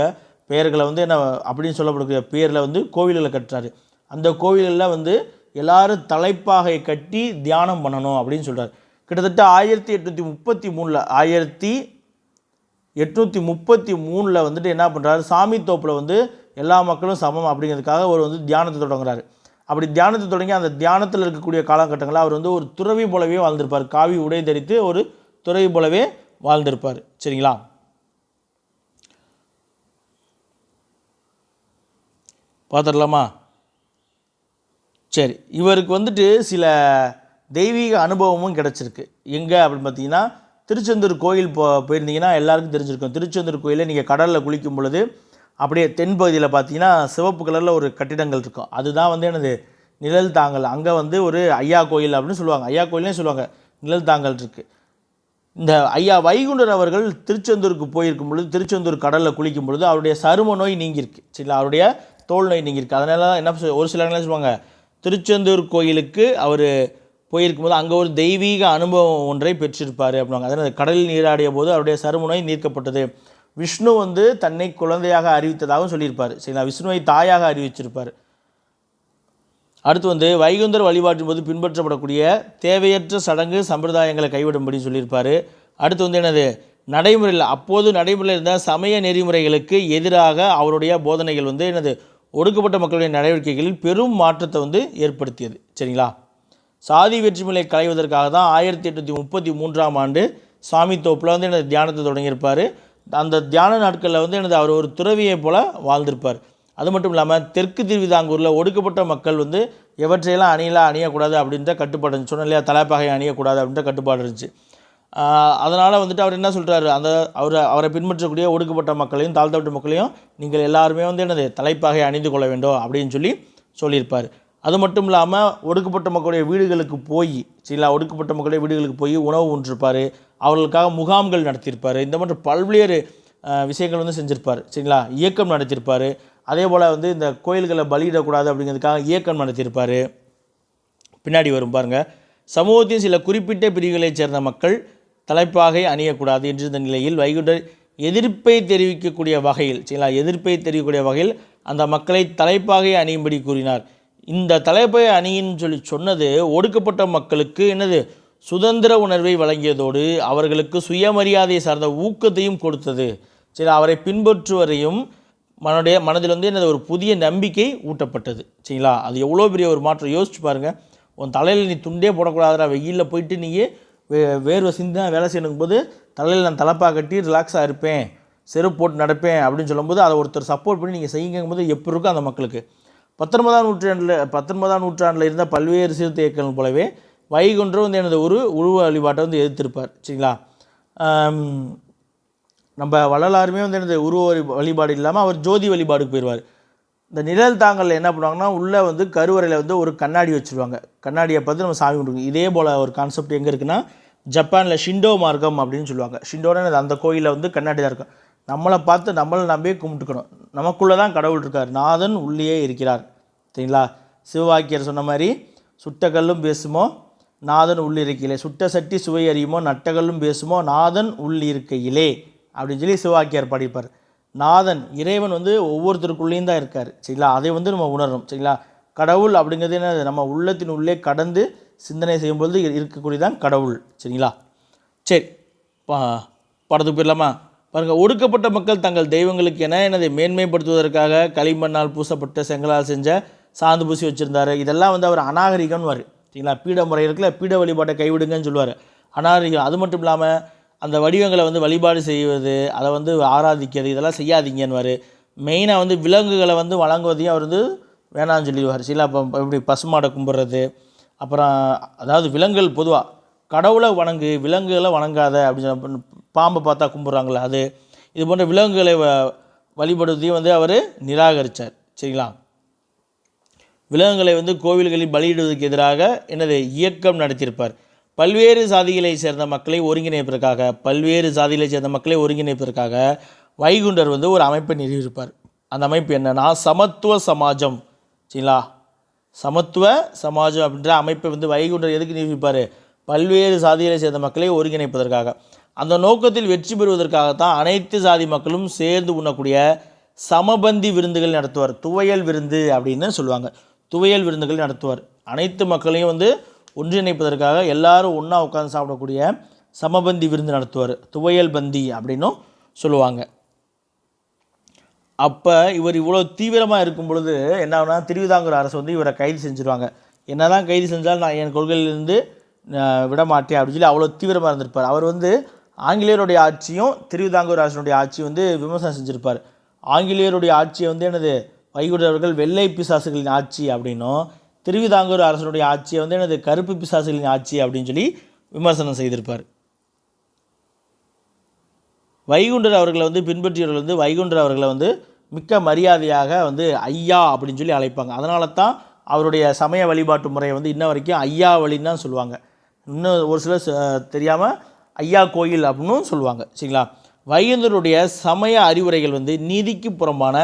பெயர்களை வந்து என்ன அப்படின்னு சொல்லப்படக்கூடிய பேரில் வந்து கோவில்களை கட்டுறாரு. அந்த கோவில்களில் வந்து எல்லாரும் தலைப்பாகை கட்டி தியானம் பண்ணணும் அப்படின்னு சொல்கிறார். கிட்டத்தட்ட 1833 வந்துட்டு என்ன பண்ணுறாரு, சாமி தோப்பில் வந்து எல்லா மக்களும் சமம் அப்படிங்கிறதுக்காக அவர் வந்து தியானத்தை தொடங்குறாரு. அப்படி தியானத்தை தொடங்கி அந்த தியானத்தில் இருக்கக்கூடிய காலகட்டங்களில் அவர் வந்து ஒரு துறவி போலவே வாழ்ந்திருப்பார். காவி உடை தரித்து ஒரு துறவி போலவே வாழ்ந்திருப்பார். சரிங்களா? பார்த்துடலாமா? சரி, இவருக்கு வந்துட்டு சில தெய்வீக அனுபவமும் கிடச்சிருக்கு. எங்கே அப்படின்னு பார்த்தீங்கன்னா, திருச்செந்தூர் கோயில் போயிருந்தீங்கன்னா எல்லாருக்கும் தெரிஞ்சிருக்கும். திருச்செந்தூர் கோயிலில் நீங்கள் கடலில் குளிக்கும் பொழுது அப்படியே தென்பகுதியில் பார்த்தீங்கன்னா சிவப்பு கலரில் ஒரு கட்டிடங்கள் இருக்கும். அதுதான் வந்து எனது நிழல் தாங்கல். அங்கே வந்து ஒரு ஐயா கோயில் அப்படின்னு சொல்லுவாங்க. ஐயா கோயிலே சொல்லுவாங்க, நிழல் தாங்கல் இருக்குது. இந்த ஐயா வைகுண்டர் அவர்கள் திருச்செந்தூருக்கு போயிருக்கும் பொழுது, திருச்செந்தூர் கடலில் குளிக்கும் பொழுது அவருடைய சரும நோய் நீங்கியிருக்கு. சரிங்களா? அவருடைய தோல் நோய் நீங்கியிருக்கு. அதனால என்ன ஒரு சிலர் சொல்லுவாங்க, திருச்செந்தூர் கோயிலுக்கு அவர் போயிருக்கும்போது அங்கே ஒரு தெய்வீக அனுபவம் ஒன்றை பெற்றிருப்பார் அப்படின்னாங்க. அதனால் கடலில் நீராடிய போது அவருடைய சரும நோய் நீக்கப்பட்டது. விஷ்ணு வந்து தன்னை குழந்தையாக அறிவித்ததாகவும் சொல்லியிருப்பார். சரிங்களா? விஷ்ணுவை தாயாக அறிவிச்சிருப்பார். அடுத்து வந்து வைகுந்தர் வழிபாட்டின் போது பின்பற்றப்படக்கூடிய தேவையற்ற சடங்கு சம்பிரதாயங்களை கைவிடும்படி சொல்லியிருப்பார். அடுத்து வந்து என்னது, நடைமுறையில் அப்போது நடைமுறையில் இருந்த சமய நெறிமுறைகளுக்கு எதிராக அவருடைய போதனைகள் வந்து என்னது ஒடுக்கப்பட்ட மக்களுடைய நடவடிக்கைகளில் பெரும் மாற்றத்தை வந்து ஏற்படுத்தியது. சரிங்களா? சாதி வெற்றுமையை களைவதற்காக தான் 1833 சாமி தோப்பில் வந்து எனது தியானத்தை தொடங்கியிருப்பார். அந்த தியான நாட்களில் வந்து எனது அவர் ஒரு துறவியை போல் வாழ்ந்திருப்பார். அது மட்டும் இல்லாமல் தெற்கு திருவிதாங்கூரில் ஒடுக்கப்பட்ட மக்கள் வந்து எவற்றையெல்லாம் அணியக்கூடாது அப்படின்ற கட்டுப்பாடு இருந்துச்சு. சொன்ன இல்லையா, தலைப்பாகை அணியக்கூடாது அப்படின்ற கட்டுப்பாடு இருந்துச்சு. அதனால் வந்துட்டு அவர் என்ன சொல்கிறாரு, அந்த அவரை பின்பற்றக்கூடிய ஒடுக்கப்பட்ட மக்களையும் தாழ்த்தப்பட்ட மக்களையும் நீங்கள் எல்லாருமே வந்து என்னது தலைப்பாகை அணிந்து கொள்ள வேண்டும் அப்படின்னு சொல்லியிருப்பார். அது மட்டும் இல்லாமல் ஒடுக்கப்பட்ட மக்களுடைய வீடுகளுக்கு போய், சரிங்களா, ஒடுக்கப்பட்ட மக்களுடைய வீடுகளுக்கு போய் உணவு உண்டிருப்பார். அவர்களுக்காக முகாம்கள் நடத்தியிருப்பார். இந்த மாதிரி பல்வேறு விஷயங்கள் வந்து செஞ்சுருப்பார். சரிங்களா? இயக்கம் நடத்தியிருப்பார். அதே போல் வந்து இந்த கோயில்களை பலியிடக்கூடாது அப்படிங்கிறதுக்காக இயக்கம் நடத்தியிருப்பார். பின்னாடி வரும் பாருங்கள். சமூகத்தின் சில குறிப்பிட்ட பிரிவுகளைச் சேர்ந்த மக்கள் தலைப்பாகை அணியக்கூடாது என்றிருந்த நிலையில் வைகுண்டர் எதிர்ப்பை தெரிவிக்கக்கூடிய வகையில், சரிங்களா, எதிர்ப்பை தெரிவிக்கக்கூடிய வகையில் அந்த மக்களை தலைப்பாகை அணியும்படி கூறினார். இந்த தலைப்பாகை அணின்னு சொன்னது ஒடுக்கப்பட்ட மக்களுக்கு என்னது சுதந்திர உணர்வை வழங்கியதோடு அவர்களுக்கு சுயமரியாதையை சார்ந்த ஊக்கத்தையும் கொடுத்தது. சரி, அவரை பின்பற்றுவரையும் மனதில் வந்து என்னது ஒரு புதிய நம்பிக்கை ஊட்டப்பட்டது. சரிங்களா? அது எவ்வளோ பெரிய ஒரு மாற்றம் யோசிச்சு பாருங்கள். உன் தலையில் நீ துண்டே போடக்கூடாதுடா, வெயிலில் போயிட்டு நீயே வேர்வை சிந்தி தான் வேலை செய்யணும் போது தலையில் நான் தலைப்பாக கட்டி ரிலாக்ஸாக இருப்பேன், செருப்பு போட்டு நடப்பேன் அப்படின்னு சொல்லும்போது அதை ஒருத்தர் சப்போர்ட் பண்ணி நீங்கள் செய்யுங்கும் போது எப்படி இருக்கும் அந்த மக்களுக்கு. 19ஆம் நூற்றாண்டில் இருந்த பல்வேறு சீர்திருத்த இயக்கங்கள் போலவே வைகுண்டர் வந்து எனது ஒரு உருவ வழிபாட்டை வந்து எதிர்த்திருப்பார். சரிங்களா? நம்ம வள்ளலாருமே வந்து எனது உருவ வழிபாடு இல்லாமல் அவர் ஜோதி வழிபாடுக்கு போயிடுவார். இந்த நிழல் தாங்கல் என்ன பண்ணுவாங்கன்னா, உள்ளே வந்து கருவறையில் வந்து ஒரு கண்ணாடி வச்சுருவாங்க. கண்ணாடியை பார்த்து நம்ம சாமி கும்பிடுவோம். இதே போல் ஒரு கான்செப்ட் எங்கே இருக்குன்னா, ஜப்பானில் ஷிண்டோ மார்க்கம் அப்படின்னு சொல்லுவாங்க. ஷிண்டோன்னு அந்த கோயிலில் வந்து கண்ணாடி தான் இருக்கும். நம்மளை பார்த்து நம்மளை நம்பியே கும்பிட்டுக்கணும். நமக்குள்ளே தான் கடவுள் இருக்கார், நாதன் உள்ளே இருக்கிறார். சரிங்களா? சிவவாக்கியர் சொன்ன மாதிரி சுட்டக்கல்லும் பேசுமோ நாதன் உள்ளிருக்கையிலே, சுட்ட சட்டி சுவை அறியுமோ நட்டகல்லும் பேசுமோ நாதன் உள்ளிருக்கையிலே அப்படின்னு சொல்லி சிவவாக்கியார் பாடிப்பார். நாதன் இறைவன் வந்து ஒவ்வொருத்தருக்குள்ளேயும் தான் இருக்கார். சரிங்களா? அதை வந்து நம்ம உணரணும். சரிங்களா? கடவுள் அப்படிங்கிறது என்ன, நம்ம உள்ளத்தின் உள்ளே கடந்து சிந்தனை செய்யும்போது இருக்கக்கூடியதான் கடவுள். சரிங்களா? சரி, படத்துக்கு போயிடலாமா? பாருங்கள். ஒடுக்கப்பட்ட மக்கள் தங்கள் தெய்வங்களுக்கு எனதை மேன்மைப்படுத்துவதற்காக களிமண்ணால் பூசப்பட்ட செங்கலால் செஞ்ச சாந்து பூசி வச்சுருந்தார். இதெல்லாம் வந்து அவர் அநாகரிகம்னு வார். சரிங்களா? பீட முறை இருக்குல்ல, பீட வழிபாட்டை கைவிடுங்கன்னு சொல்லுவார். அநாகரிகம். அது மட்டும் இல்லாமல் அந்த வடிவங்களை வந்து வழிபாடு செய்வது, அதை வந்து ஆராதிக்கிறது, இதெல்லாம் செய்யாதீங்கன்னுவார். மெயினாக வந்து விலங்குகளை வந்து வழங்குவதையும் அவர் வந்து வேணான்னு சொல்லிடுவார். சரிங்களா? இப்போ இப்படி பசுமாடை கும்பிட்றது, அப்புறம் அதாவது விலங்குகள் பொதுவாக கடவுளை வணங்கு, விலங்குகளை வணங்காத அப்படின்னு சொல்லி, பாம்பை பார்த்தா கும்பிட்றாங்களே அது, இது போன்ற விலங்குகளை வழிபடுவதையும் வந்து அவர் நிராகரித்தார். சரிங்களா? விலங்குகளை வந்து கோவில்களில் பலியிடுவதற்கு எதிராக இயக்கம் நடத்தியிருப்பார். பல்வேறு சாதிகளை சேர்ந்த மக்களை ஒருங்கிணைப்பதற்காக வைகுண்டர் வந்து ஒரு அமைப்பை நிறுவியிருப்பார். அந்த அமைப்பு என்னன்னா சமத்துவ சமாஜம். சரிங்களா? சமத்துவ சமாஜம் அப்படின்ற அமைப்பை வந்து வைகுண்டர் எதுக்கு நிரூபிப்பார்? பல்வேறு சாதிகளை சேர்ந்த மக்களை ஒருங்கிணைப்பதற்காக. அந்த நோக்கத்தில் வெற்றி பெறுவதற்காகத்தான் அனைத்து சாதி மக்களும் சேர்ந்து உண்ணக்கூடிய சமபந்தி விருந்துகள் நடத்துவார். துவையல் விருந்து அப்படின்னு சொல்லுவாங்க. துவையல் விருந்துகள் நடத்துவார். அனைத்து மக்களையும் வந்து ஒன்றிணைப்பதற்காக எல்லாரும் ஒன்றா உட்காந்து சாப்பிடக்கூடிய சமபந்தி விருந்து நடத்துவார். துவையல் பந்தி அப்படின்னும் சொல்லுவாங்க. அப்போ இவர் இவ்வளோ தீவிரமாக இருக்கும் பொழுது என்ன ஆகுனா, திருவிதாங்கூர் அரசு வந்து இவரை கைது செஞ்சுருவாங்க. என்ன தான் கைது செஞ்சால் நான் என் கொள்கையிலிருந்து விட மாட்டேன் அப்படின்னு சொல்லி அவ்வளோ தீவிரமாக இருந்திருப்பார். அவர் வந்து ஆங்கிலேயருடைய ஆட்சியும் திருவிதாங்கூர் அரசனுடைய ஆட்சியும் வந்து விமர்சனம் செஞ்சுருப்பார். ஆங்கிலேயருடைய ஆட்சியை வந்து என்னது வைகுண்டர் அவர்கள் வெள்ளை பிசாசுகளின் ஆட்சி அப்படின்னும், திருவிதாங்கூர் அரசனுடைய ஆட்சியை வந்து என்னது கருப்பு பிசாசுகளின் ஆட்சி அப்படின்னு சொல்லி விமர்சனம் செய்திருப்பார். வைகுண்டர் அவர்களை வந்து பின்பற்றியவர்கள் வந்து வைகுண்டர் அவர்களை வந்து மிக்க மரியாதையாக வந்து ஐயா அப்படின்னு சொல்லி அழைப்பாங்க. அதனால தான் அவருடைய சமய வழிபாட்டு முறையை வந்து இன்ன வரைக்கும் ஐயா வழின்னு தான் சொல்லுவாங்க. இன்னும் ஒரு சிலர் தெரியாமல் ஐயா கோயில் அப்படின்னு சொல்லுவாங்க. சரிங்களா? வைகுண்டருடைய சமய அறிவுரைகள் வந்து நீதிக்கு புறம்பான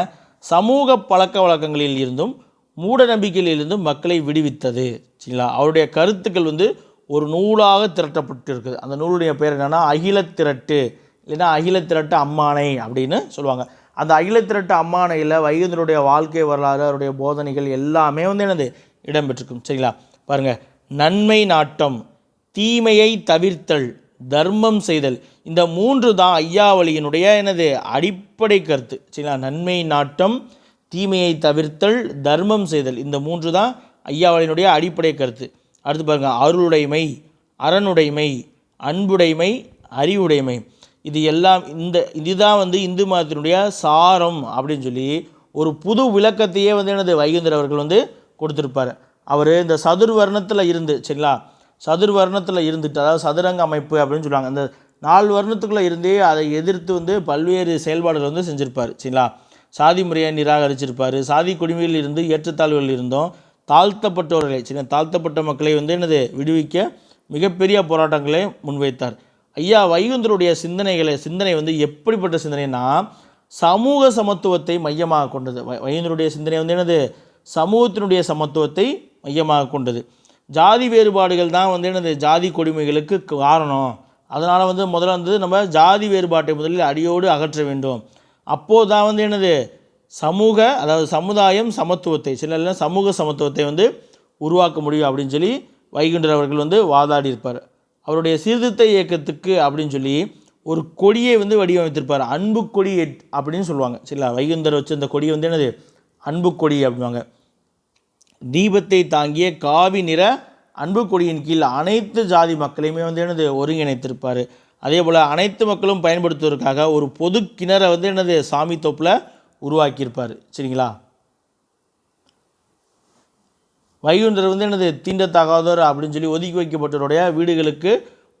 சமூக பழக்க வழக்கங்களில் இருந்தும் மூட நம்பிக்கையிலிருந்தும் மக்களை விடுவித்தது. சரிங்களா? அவருடைய கருத்துக்கள் வந்து ஒரு நூலாக திரட்டப்பட்டு இருக்குது. அந்த நூலுடைய பேர் என்னென்னா அகிலத்திரட்டு, இல்லைன்னா அகிலத்திரட்டு அம்மானை அப்படின்னு சொல்லுவாங்க. அந்த அகிலத்திரட்டு அம்மானையில் வைகுண்டருடைய வாழ்க்கை வரலாறு, அவருடைய போதனைகள் எல்லாமே வந்து என்னது இடம்பெற்றிருக்கும். சரிங்களா? பாருங்கள், நன்மை நாட்டம், தீமையை தவிர்த்தல், தர்மம் செய்தல், இந்த 3 தான் ஐயாவளியினுடைய என்னது அடிப்படை கருத்து. சரிங்களா? நன்மை நாட்டம், தீமையை தவிர்த்தல், தர்மம் செய்தல், இந்த 3 தான் ஐயாவளியினுடைய அடிப்படை கருத்து. அடுத்து பாருங்கள், அருளுடைமை, அரணுடைமை, அன்புடைமை, அறிவுடைமை, இது எல்லாம் இதுதான் வந்து இந்து மதத்தினுடைய சாரம் அப்படின்னு சொல்லி ஒரு புது விளக்கத்தையே வந்து என்னது வைகுண்டர் அவர்கள் வந்து கொடுத்துருப்பார். அவர் இந்த சதுர்வர்ணத்தில் இருந்து, சரிங்களா, சதுர்வர்ணத்தில் இருந்துட்டு, அதாவது சதுரங்க அமைப்பு அப்படின்னு சொல்லுவாங்க, அந்த 4 வர்ணத்துக்குள்ளே இருந்தே அதை எதிர்த்து வந்து பல்வேறு செயல்பாடுகள் வந்து செஞ்சுருப்பார். சரிங்களா? சாதி முறையை நிராகரிச்சிருப்பார். சாதி கொடுமையில் இருந்து ஏற்றத்தாழ்வுகள் இருந்தும் தாழ்த்தப்பட்டவர்களை, சரிங்களா, தாழ்த்தப்பட்ட மக்களை வந்து என்னது விடுவிக்க மிகப்பெரிய போராட்டங்களை முன்வைத்தார். ஐயா வைகுண்டருடைய சிந்தனை வந்து எப்படிப்பட்ட சிந்தனைனா சமூக சமத்துவத்தை மையமாக கொண்டது. வைகுண்டருடைய சிந்தனை வந்து என்னது சமூகத்தினுடைய சமத்துவத்தை மையமாக கொண்டது. ஜாதி வேறுபாடுகள் தான் வந்து என்னது ஜாதி கொடுமைகளுக்கு காரணம். அதனால் வந்து முதல்ல வந்து நம்ம ஜாதி வேறுபாட்டை முதலில் அடியோடு அகற்ற வேண்டும். அப்போது தான் வந்து என்னது சமூக, அதாவது சமுதாயம் சமத்துவத்தை, சில சமூக சமத்துவத்தை வந்து உருவாக்க முடியும் அப்படின்னு சொல்லி வைகுண்டர் அவர்கள் வந்து வாதாடி இருப்பார். அவருடைய சீர்திருத்த இயக்கத்துக்கு அப்படின்னு சொல்லி ஒரு கொடியை வந்து வடிவமைத்திருப்பார். அன்பு கொடி அப்படின்னு சொல்லுவாங்க. சரிங்களா? வைகுண்டர் வச்சு அந்த கொடியை வந்து என்னது அன்பு கொடி அப்படின்வாங்க. தீபத்தை தாங்கிய காவி நிற அன்பு கொடியின் கீழ் அனைத்து ஜாதி மக்களையுமே வந்து என்னது ஒருங்கிணைத்திருப்பார். அதே போல் அனைத்து மக்களும் பயன்படுத்துவதற்காக ஒரு பொது கிணறை வந்து என்னது சாமி தோப்பில் உருவாக்கியிருப்பார். சரிங்களா? வைகுண்டர் வந்து என்னது தீண்டத்தகாதவர் அப்படின்னு சொல்லி ஒதுக்கி வைக்கப்பட்டவருடைய வீடுகளுக்கு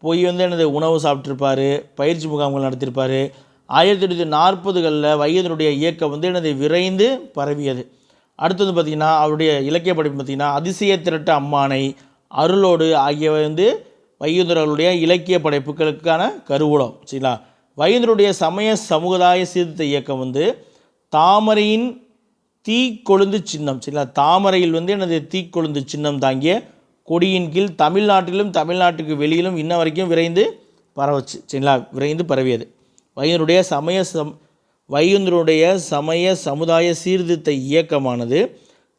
போய் வந்து என்னது உணவு சாப்பிட்ருப்பார், பயிற்சி முகாம்கள் நடத்தியிருப்பார். 1840களில் வைகுண்டருடைய இயக்கம் வந்து என்னது விரைந்து பரவியது. அடுத்தது பார்த்திங்கன்னா அவருடைய இலக்கிய படைப்பு பார்த்திங்கன்னா அதிசய திரட்டு அம்மானை, அருளோடு ஆகியவை வந்து வைகுண்டருடைய இலக்கிய படைப்புகளுக்கான கருவூலம். சரிங்களா? வைகுண்டருடைய சமய சமுதாய சீர்திருத்த இயக்கம் வந்து தாமரையின் தீக்கொழுந்து சின்னம், சரிங்களா, தாமரையில் வந்து எனது தீக்கொழுந்து சின்னம் தாங்கிய கொடியின் கீழ் தமிழ்நாட்டிலும் தமிழ்நாட்டுக்கு வெளியிலும் இன்ன வரைக்கும் விரைந்து பரவச்சு. சரிங்களா? விரைந்து பரவியது. வைகுண்டருடைய சமய சமுதாய சீர்திருத்த இயக்கமானது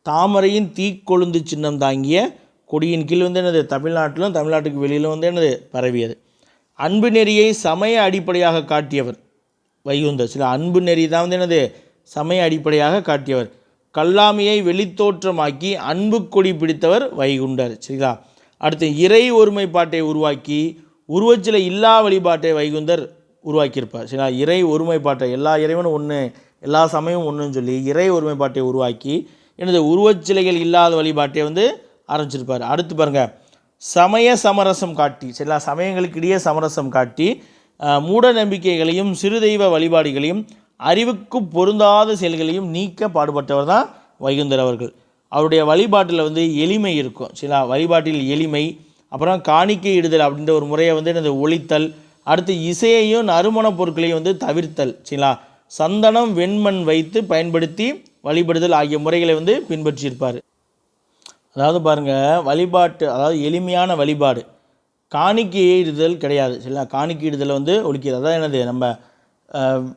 தாமரையின் தீக்கொழுந்து சின்னம் தாங்கிய கொடியின் கீழ் வந்து என்னது தமிழ்நாட்டிலும் தமிழ்நாட்டுக்கு வெளியிலும் வந்து என்னது பரவியது. அன்பு நெறியை சமய அடிப்படையாக காட்டியவர் வைகுண்டர். சில அன்பு நெறி தான் வந்து என்னது சமய அடிப்படையாக காட்டியவர். கல்லாமையை வெளித்தோற்றமாக்கி அன்பு கொடி பிடித்தவர் வைகுண்டர். சரிங்களா? அடுத்து இறை ஒருமைப்பாட்டை உருவாக்கி உருவச்சிலை இல்லா வழிபாட்டை வைகுண்டர் உருவாக்கியிருப்பார். சரிங்களா? இறை ஒருமைப்பாட்டை, எல்லா இறைவனும் ஒன்று, எல்லா சமயமும் ஒன்றுன்னு சொல்லி இறை ஒருமைப்பாட்டை உருவாக்கி எனது உருவச்சிலைகள் இல்லாத வழிபாட்டை வந்து ஆரம்பிச்சிருப்பார். அடுத்து பாருங்கள், சமய சமரசம் காட்டி, சரிங்களா, சமயங்களுக்கு இடையே சமரசம் காட்டி மூட நம்பிக்கைகளையும் சிறு தெய்வ வழிபாடுகளையும் அறிவுக்கு பொருந்தாத செயல்களையும் நீக்க பாடுபட்டவர் தான் வைகுண்டர் அவர்கள். அவருடைய வழிபாட்டில் வந்து எளிமை இருக்கும். சரிங்களா? வழிபாட்டில் எளிமை, அப்புறம் காணிக்கை இடுதல் அப்படின்ற ஒரு முறையை வந்து எனது ஒழித்தல், அடுத்து இசையையும் நறுமண பொருட்களையும் வந்து தவிர்த்தல், சரிங்களா, சந்தனம் வெண்மண் வைத்து பயன்படுத்தி வழிபடுதல் ஆகிய முறைகளை வந்து பின்பற்றியிருப்பார். அதாவது பாருங்கள், வழிபாட்டு அதாவது எளிமையான வழிபாடு, காணிக்கையிடுதல் கிடையாது. சரிங்களா? காணிக்கையிடுதலை வந்து ஒழிக்கிறது. அதான் என்னது நம்ம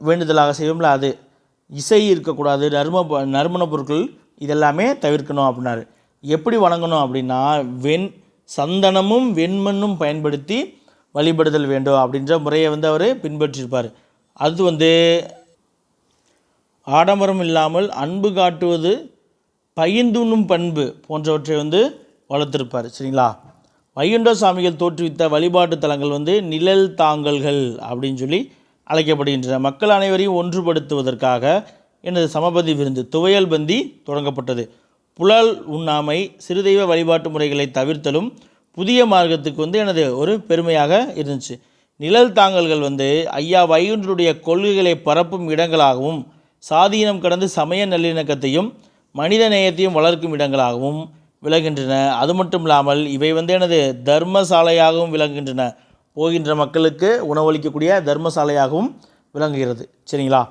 வேண்டுதலாக செய்வோம்ல, அது இசை இருக்கக்கூடாது, நறுமண பொருட்கள் இதெல்லாமே தவிர்க்கணும் அப்படின்னாரு. எப்படி வணங்கணும் அப்படின்னா, சந்தனமும் வெண்மண்ணும் பயன்படுத்தி வழிபடுதல் வேண்டும் அப்படின்ற முறையை வந்து அவர் பின்பற்றியிருப்பார். அது வந்து ஆடம்பரம் இல்லாமல் அன்பு காட்டுவது, பகிர்ந்துண்ணும் பண்பு போன்றவற்றை வந்து வளர்த்திருப்பார். சரிங்களா? வைகுண்ட சுவாமிகள் தோற்றுவித்த வழிபாட்டு தலங்கள் வந்து நிழல் தாங்கல்கள் அப்படின்னு சொல்லி அழைக்கப்படுகின்றன. மக்கள் அனைவரையும் ஒன்றுபடுத்துவதற்காக எனது சமபதி விருந்து, துவையல் பந்தி தொடங்கப்பட்டது. புலால் உண்ணாமை, சிறுதெய்வ வழிபாட்டு முறைகளை தவிர்த்தலும் புதிய மார்க்கத்துக்கு வந்து எனது ஒரு பெருமையாக இருந்துச்சு. நிழல் தாங்கல்கள் வந்து ஐயா வைகுண்டருடைய கொள்கைகளை பரப்பும் இடங்களாகவும், சாதீனம் கடந்து சமய நல்லிணக்கத்தையும் மனித நேயத்தையும் வளர்க்கும் இடங்களாகவும் விளங்குகின்றன. அது மட்டும் இல்லாமல் இவை வந்து எனது தர்மசாலையாகவும் விளங்குகின்றன. போகின்ற மக்களுக்கு உணவளிக்கக்கூடிய தர்மசாலையாகவும் விளங்குகிறது. சரிங்களா?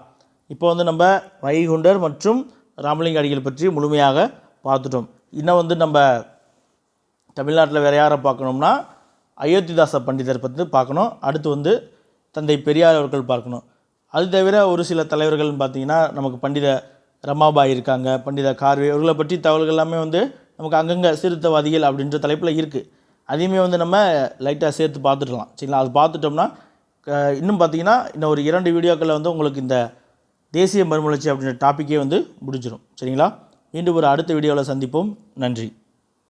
இப்போ வந்து நம்ம வைகுண்டர் மற்றும் ராமலிங்க அடிகள் பற்றி முழுமையாக பார்த்துட்டோம். இன்னும் வந்து நம்ம தமிழ்நாட்டில் வேறு யாரை பார்க்கணும்னா அயோத்திதாச பண்டிதர் பற்றி பார்க்கணும். அடுத்து வந்து தந்தை பெரியார் அவர்கள் பார்க்கணும். அது தவிர ஒரு சில தலைவர்கள்னு பார்த்திங்கன்னா நமக்கு பண்டித ரமாபாய் இருக்காங்க, பண்டித கார்வே, இவர்களை பற்றி தகவல்கள் எல்லாமே வந்து நமக்கு அங்கங்கே சீர்திருத்தவாதிகள் அப்படின்ற தலைப்பில் இருக்குது. அதையுமே வந்து நம்ம லைட்டாக சேர்த்து பார்த்துக்கலாம். சரிங்களா? அது பார்த்துட்டோம்னா இன்னும் பார்த்திங்கன்னா இன்னும் ஒரு 2 வீடியோக்களில் வந்து உங்களுக்கு இந்த தேசிய மறுமலர்ச்சி அப்படின்ற டாப்பிக்கே வந்து முடிஞ்சிடும். சரிங்களா? மீண்டும் ஒரு அடுத்த வீடியோவில் சந்திப்போம். நன்றி.